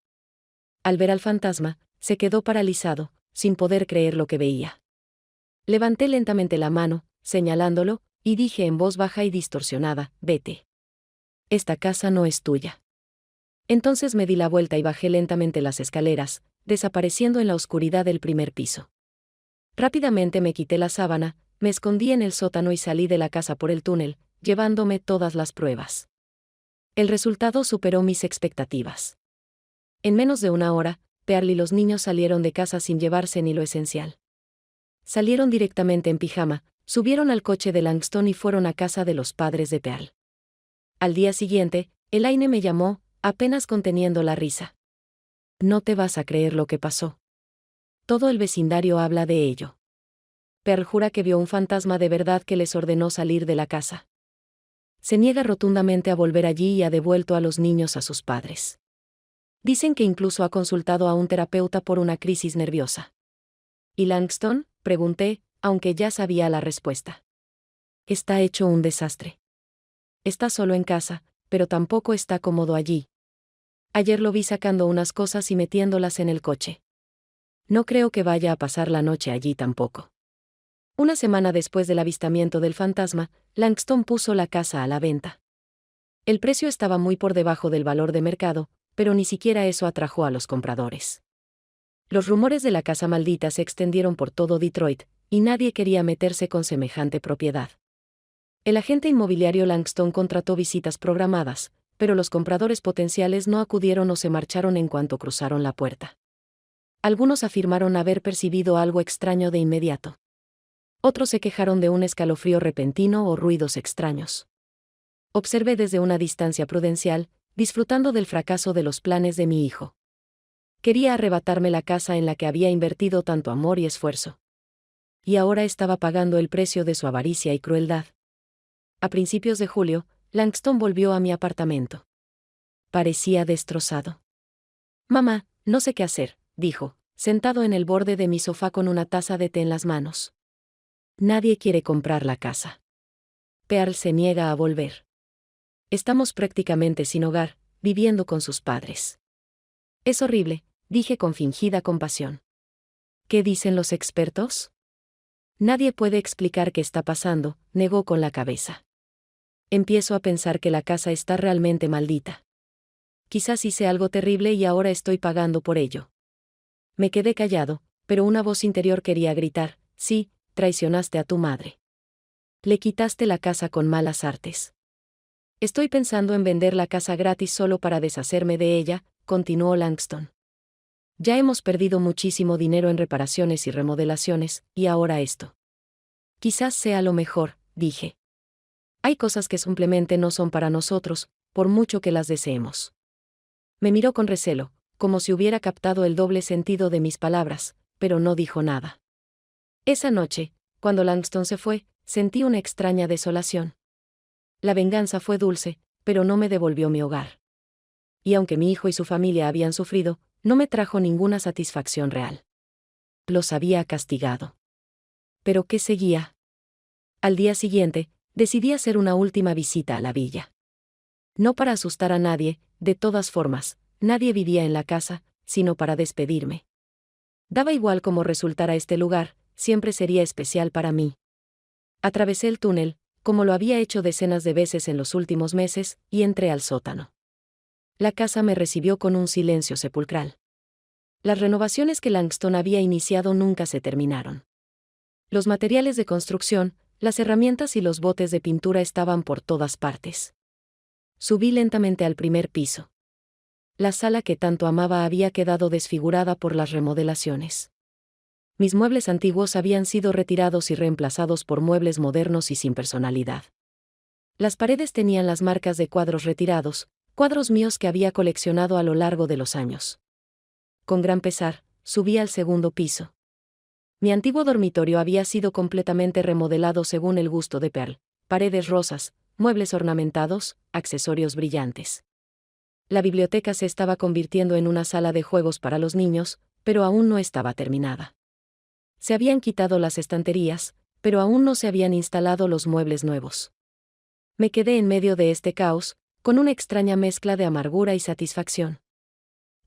Al ver al fantasma, se quedó paralizado, sin poder creer lo que veía. Levanté lentamente la mano, señalándolo, y dije en voz baja y distorsionada, «Vete. Esta casa no es tuya». Entonces me di la vuelta y bajé lentamente las escaleras, desapareciendo en la oscuridad del primer piso. Rápidamente me quité la sábana, me escondí en el sótano y salí de la casa por el túnel, llevándome todas las pruebas. El resultado superó mis expectativas. En menos de una hora, Pearl y los niños salieron de casa sin llevarse ni lo esencial. Salieron directamente en pijama, subieron al coche de Langston y fueron a casa de los padres de Pearl. Al día siguiente, Elaine me llamó, apenas conteniendo la risa. No te vas a creer lo que pasó. Todo el vecindario habla de ello. Pearl jura que vio un fantasma de verdad que les ordenó salir de la casa. Se niega rotundamente a volver allí y ha devuelto a los niños a sus padres. Dicen que incluso ha consultado a un terapeuta por una crisis nerviosa. ¿Y Langston?, pregunté, aunque ya sabía la respuesta. Está hecho un desastre. Está solo en casa, pero tampoco está cómodo allí. Ayer lo vi sacando unas cosas y metiéndolas en el coche. No creo que vaya a pasar la noche allí tampoco. Una semana después del avistamiento del fantasma, Langston puso la casa a la venta. El precio estaba muy por debajo del valor de mercado, pero ni siquiera eso atrajo a los compradores. Los rumores de la casa maldita se extendieron por todo Detroit, y nadie quería meterse con semejante propiedad. El agente inmobiliario Langston contrató visitas programadas, pero los compradores potenciales no acudieron o se marcharon en cuanto cruzaron la puerta. Algunos afirmaron haber percibido algo extraño de inmediato. Otros se quejaron de un escalofrío repentino o ruidos extraños. Observé desde una distancia prudencial, disfrutando del fracaso de los planes de mi hijo. Quería arrebatarme la casa en la que había invertido tanto amor y esfuerzo. Y ahora estaba pagando el precio de su avaricia y crueldad. A principios de julio, Langston volvió a mi apartamento. Parecía destrozado. Mamá, no sé qué hacer, dijo, sentado en el borde de mi sofá con una taza de té en las manos. Nadie quiere comprar la casa. Pearl se niega a volver. Estamos prácticamente sin hogar, viviendo con sus padres. Es horrible, dije con fingida compasión. ¿Qué dicen los expertos? Nadie puede explicar qué está pasando, negó con la cabeza. Empiezo a pensar que la casa está realmente maldita. Quizás hice algo terrible y ahora estoy pagando por ello. Me quedé callado, pero una voz interior quería gritar, sí, traicionaste a tu madre. Le quitaste la casa con malas artes. Estoy pensando en vender la casa gratis solo para deshacerme de ella, continuó Langston. Ya hemos perdido muchísimo dinero en reparaciones y remodelaciones, y ahora esto. Quizás sea lo mejor, dije. Hay cosas que simplemente no son para nosotros, por mucho que las deseemos. Me miró con recelo, como si hubiera captado el doble sentido de mis palabras, pero no dijo nada. Esa noche, cuando Langston se fue, sentí una extraña desolación. La venganza fue dulce, pero no me devolvió mi hogar. Y aunque mi hijo y su familia habían sufrido, no me trajo ninguna satisfacción real. Los había castigado. ¿Pero qué seguía? Al día siguiente, decidí hacer una última visita a la villa. No para asustar a nadie, de todas formas, nadie vivía en la casa, sino para despedirme. Daba igual cómo resultara este lugar, siempre sería especial para mí. Atravesé el túnel, como lo había hecho decenas de veces en los últimos meses, y entré al sótano. La casa me recibió con un silencio sepulcral. Las renovaciones que Langston había iniciado nunca se terminaron. Los materiales de construcción, las herramientas y los botes de pintura estaban por todas partes. Subí lentamente al primer piso. La sala que tanto amaba había quedado desfigurada por las remodelaciones. Mis muebles antiguos habían sido retirados y reemplazados por muebles modernos y sin personalidad. Las paredes tenían las marcas de cuadros retirados, cuadros míos que había coleccionado a lo largo de los años. Con gran pesar, subí al segundo piso. Mi antiguo dormitorio había sido completamente remodelado según el gusto de Pearl: paredes rosas, muebles ornamentados, accesorios brillantes. La biblioteca se estaba convirtiendo en una sala de juegos para los niños, pero aún no estaba terminada. Se habían quitado las estanterías, pero aún no se habían instalado los muebles nuevos. Me quedé en medio de este caos, con una extraña mezcla de amargura y satisfacción.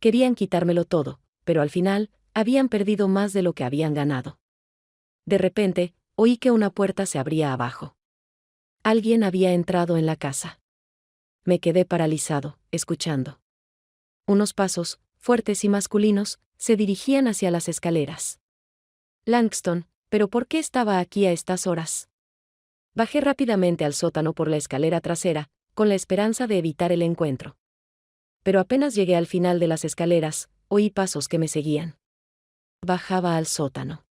Querían quitármelo todo, pero al final, habían perdido más de lo que habían ganado. De repente, oí que una puerta se abría abajo. Alguien había entrado en la casa. Me quedé paralizado, escuchando. Unos pasos, fuertes y masculinos, se dirigían hacia las escaleras. Langston, ¿pero por qué estaba aquí a estas horas? Bajé rápidamente al sótano por la escalera trasera, con la esperanza de evitar el encuentro. Pero apenas llegué al final de las escaleras, oí pasos que me seguían. Bajaba al sótano.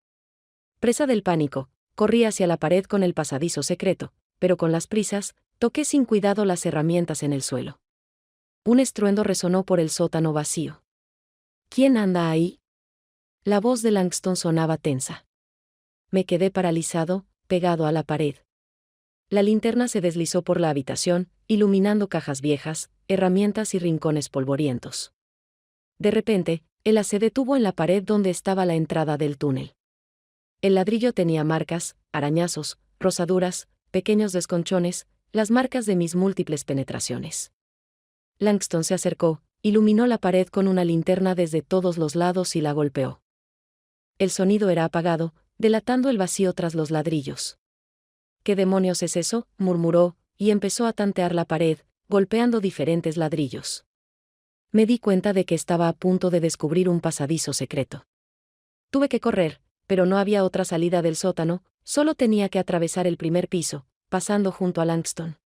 Presa del pánico, corrí hacia la pared con el pasadizo secreto, pero con las prisas, toqué sin cuidado las herramientas en el suelo. Un estruendo resonó por el sótano vacío. ¿Quién anda ahí? La voz de Langston sonaba tensa. Me quedé paralizado, pegado a la pared. La linterna se deslizó por la habitación, iluminando cajas viejas, herramientas y rincones polvorientos. De repente, Ella se detuvo en la pared donde estaba la entrada del túnel. El ladrillo tenía marcas, arañazos, rozaduras, pequeños desconchones, las marcas de mis múltiples penetraciones. Langston se acercó, iluminó la pared con una linterna desde todos los lados y la golpeó. El sonido era apagado, delatando el vacío tras los ladrillos. «¿Qué demonios es eso?», murmuró, y empezó a tantear la pared, golpeando diferentes ladrillos. Me di cuenta de que estaba a punto de descubrir un pasadizo secreto. Tuve que correr, pero no había otra salida del sótano, solo tenía que atravesar el primer piso, pasando junto a Langston.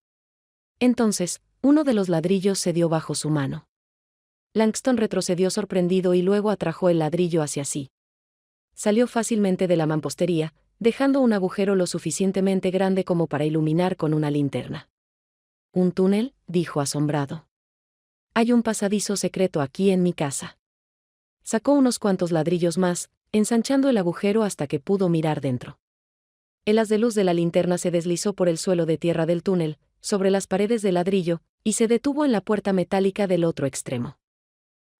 Entonces, uno de los ladrillos se dio bajo su mano. Langston retrocedió sorprendido y luego atrajo el ladrillo hacia sí. Salió fácilmente de la mampostería, dejando un agujero lo suficientemente grande como para iluminar con una linterna. «¿Un túnel?», dijo asombrado. «Hay un pasadizo secreto aquí en mi casa». Sacó unos cuantos ladrillos más, ensanchando el agujero hasta que pudo mirar dentro. El haz de luz de la linterna se deslizó por el suelo de tierra del túnel, sobre las paredes de ladrillo, y se detuvo en la puerta metálica del otro extremo.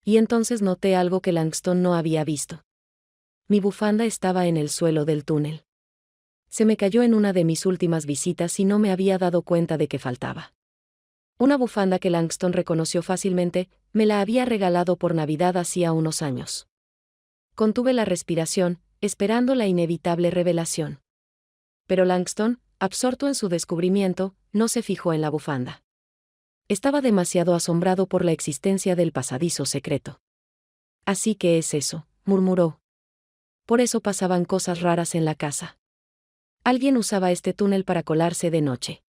Y entonces noté algo que Langston no había visto. Mi bufanda estaba en el suelo del túnel. Se me cayó en una de mis últimas visitas y no me había dado cuenta de que faltaba. Una bufanda que Langston reconoció fácilmente, me la había regalado por Navidad hacía unos años. Contuve la respiración, esperando la inevitable revelación. Pero Langston, absorto en su descubrimiento, no se fijó en la bufanda. Estaba demasiado asombrado por la existencia del pasadizo secreto. «Así que es eso», murmuró. «Por eso pasaban cosas raras en la casa. Alguien usaba este túnel para colarse de noche».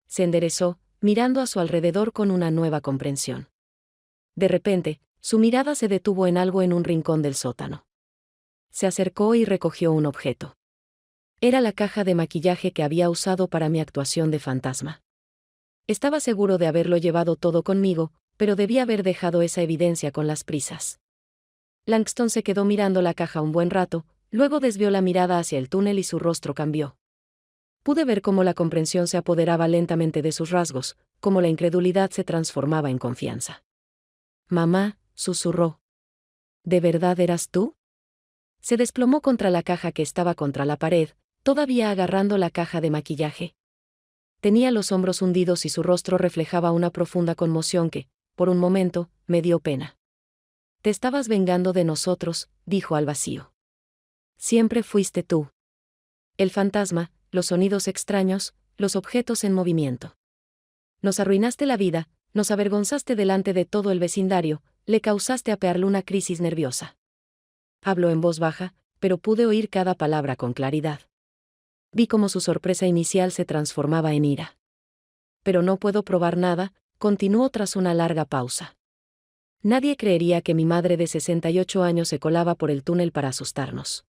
Se enderezó, mirando a su alrededor con una nueva comprensión. De repente, su mirada se detuvo en algo en un rincón del sótano. Se acercó y recogió un objeto. Era la caja de maquillaje que había usado para mi actuación de fantasma. Estaba seguro de haberlo llevado todo conmigo, pero debía haber dejado esa evidencia con las prisas. Langston se quedó mirando la caja un buen rato, luego desvió la mirada hacia el túnel y su rostro cambió. Pude ver cómo la comprensión se apoderaba lentamente de sus rasgos, cómo la incredulidad se transformaba en confianza. «Mamá», susurró. «¿De verdad eras tú?». Se desplomó contra la caja que estaba contra la pared, todavía agarrando la caja de maquillaje. Tenía los hombros hundidos y su rostro reflejaba una profunda conmoción que, por un momento, me dio pena. «Te estabas vengando de nosotros», dijo al vacío. «Siempre fuiste tú. El fantasma, los sonidos extraños, los objetos en movimiento. Nos arruinaste la vida, nos avergonzaste delante de todo el vecindario, le causaste a Pearl una crisis nerviosa». Habló en voz baja, pero pude oír cada palabra con claridad. Vi cómo su sorpresa inicial se transformaba en ira. «Pero no puedo probar nada», continuó tras una larga pausa. «Nadie creería que mi madre de 68 años se colaba por el túnel para asustarnos.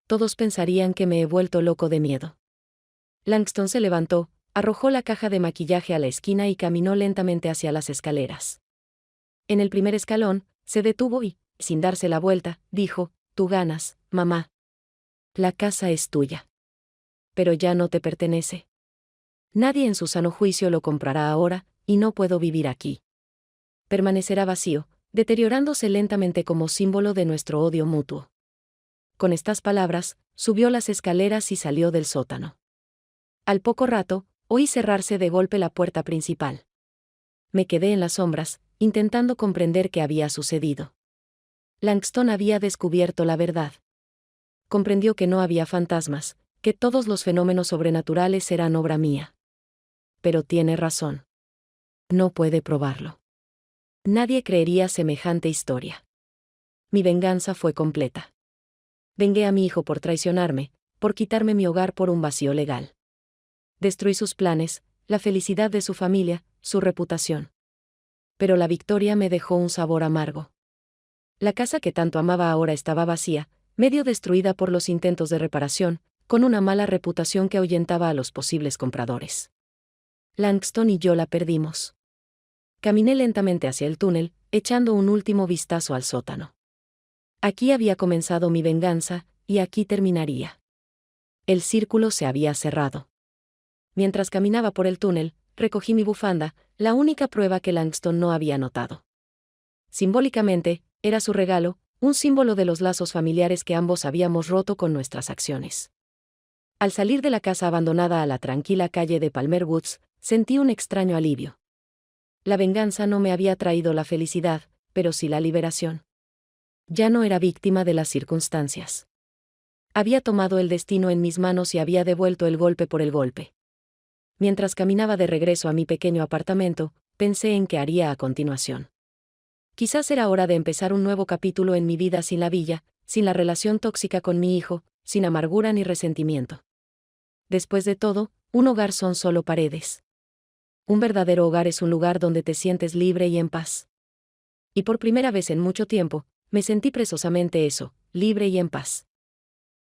Todos pensarían que me he vuelto loco de miedo». Langston se levantó, arrojó la caja de maquillaje a la esquina y caminó lentamente hacia las escaleras. En el primer escalón, se detuvo y, sin darse la vuelta, dijo: «Tú ganas, mamá. La casa es tuya. Pero ya no te pertenece. Nadie en su sano juicio lo comprará ahora, y no puedo vivir aquí. Permanecerá vacío, deteriorándose lentamente como símbolo de nuestro odio mutuo». Con estas palabras, subió las escaleras y salió del sótano. Al poco rato, oí cerrarse de golpe la puerta principal. Me quedé en las sombras, intentando comprender qué había sucedido. Langston había descubierto la verdad. Comprendió que no había fantasmas, que todos los fenómenos sobrenaturales eran obra mía. Pero tiene razón. No puede probarlo. Nadie creería semejante historia. Mi venganza fue completa. Vengué a mi hijo por traicionarme, por quitarme mi hogar por un vacío legal. Destruí sus planes, la felicidad de su familia, su reputación. Pero la victoria me dejó un sabor amargo. La casa que tanto amaba ahora estaba vacía, medio destruida por los intentos de reparación, con una mala reputación que ahuyentaba a los posibles compradores. Langston y yo la perdimos. Caminé lentamente hacia el túnel, echando un último vistazo al sótano. Aquí había comenzado mi venganza, y aquí terminaría. El círculo se había cerrado. Mientras caminaba por el túnel, recogí mi bufanda, la única prueba que Langston no había notado. Simbólicamente, era su regalo, un símbolo de los lazos familiares que ambos habíamos roto con nuestras acciones. Al salir de la casa abandonada a la tranquila calle de Palmer Woods, sentí un extraño alivio. La venganza no me había traído la felicidad, pero sí la liberación. Ya no era víctima de las circunstancias. Había tomado el destino en mis manos y había devuelto el golpe por el golpe. Mientras caminaba de regreso a mi pequeño apartamento, pensé en qué haría a continuación. Quizás era hora de empezar un nuevo capítulo en mi vida sin la villa, sin la relación tóxica con mi hijo, sin amargura ni resentimiento. Después de todo, un hogar son solo paredes. Un verdadero hogar es un lugar donde te sientes libre y en paz. Y por primera vez en mucho tiempo, me sentí precisamente eso, libre y en paz.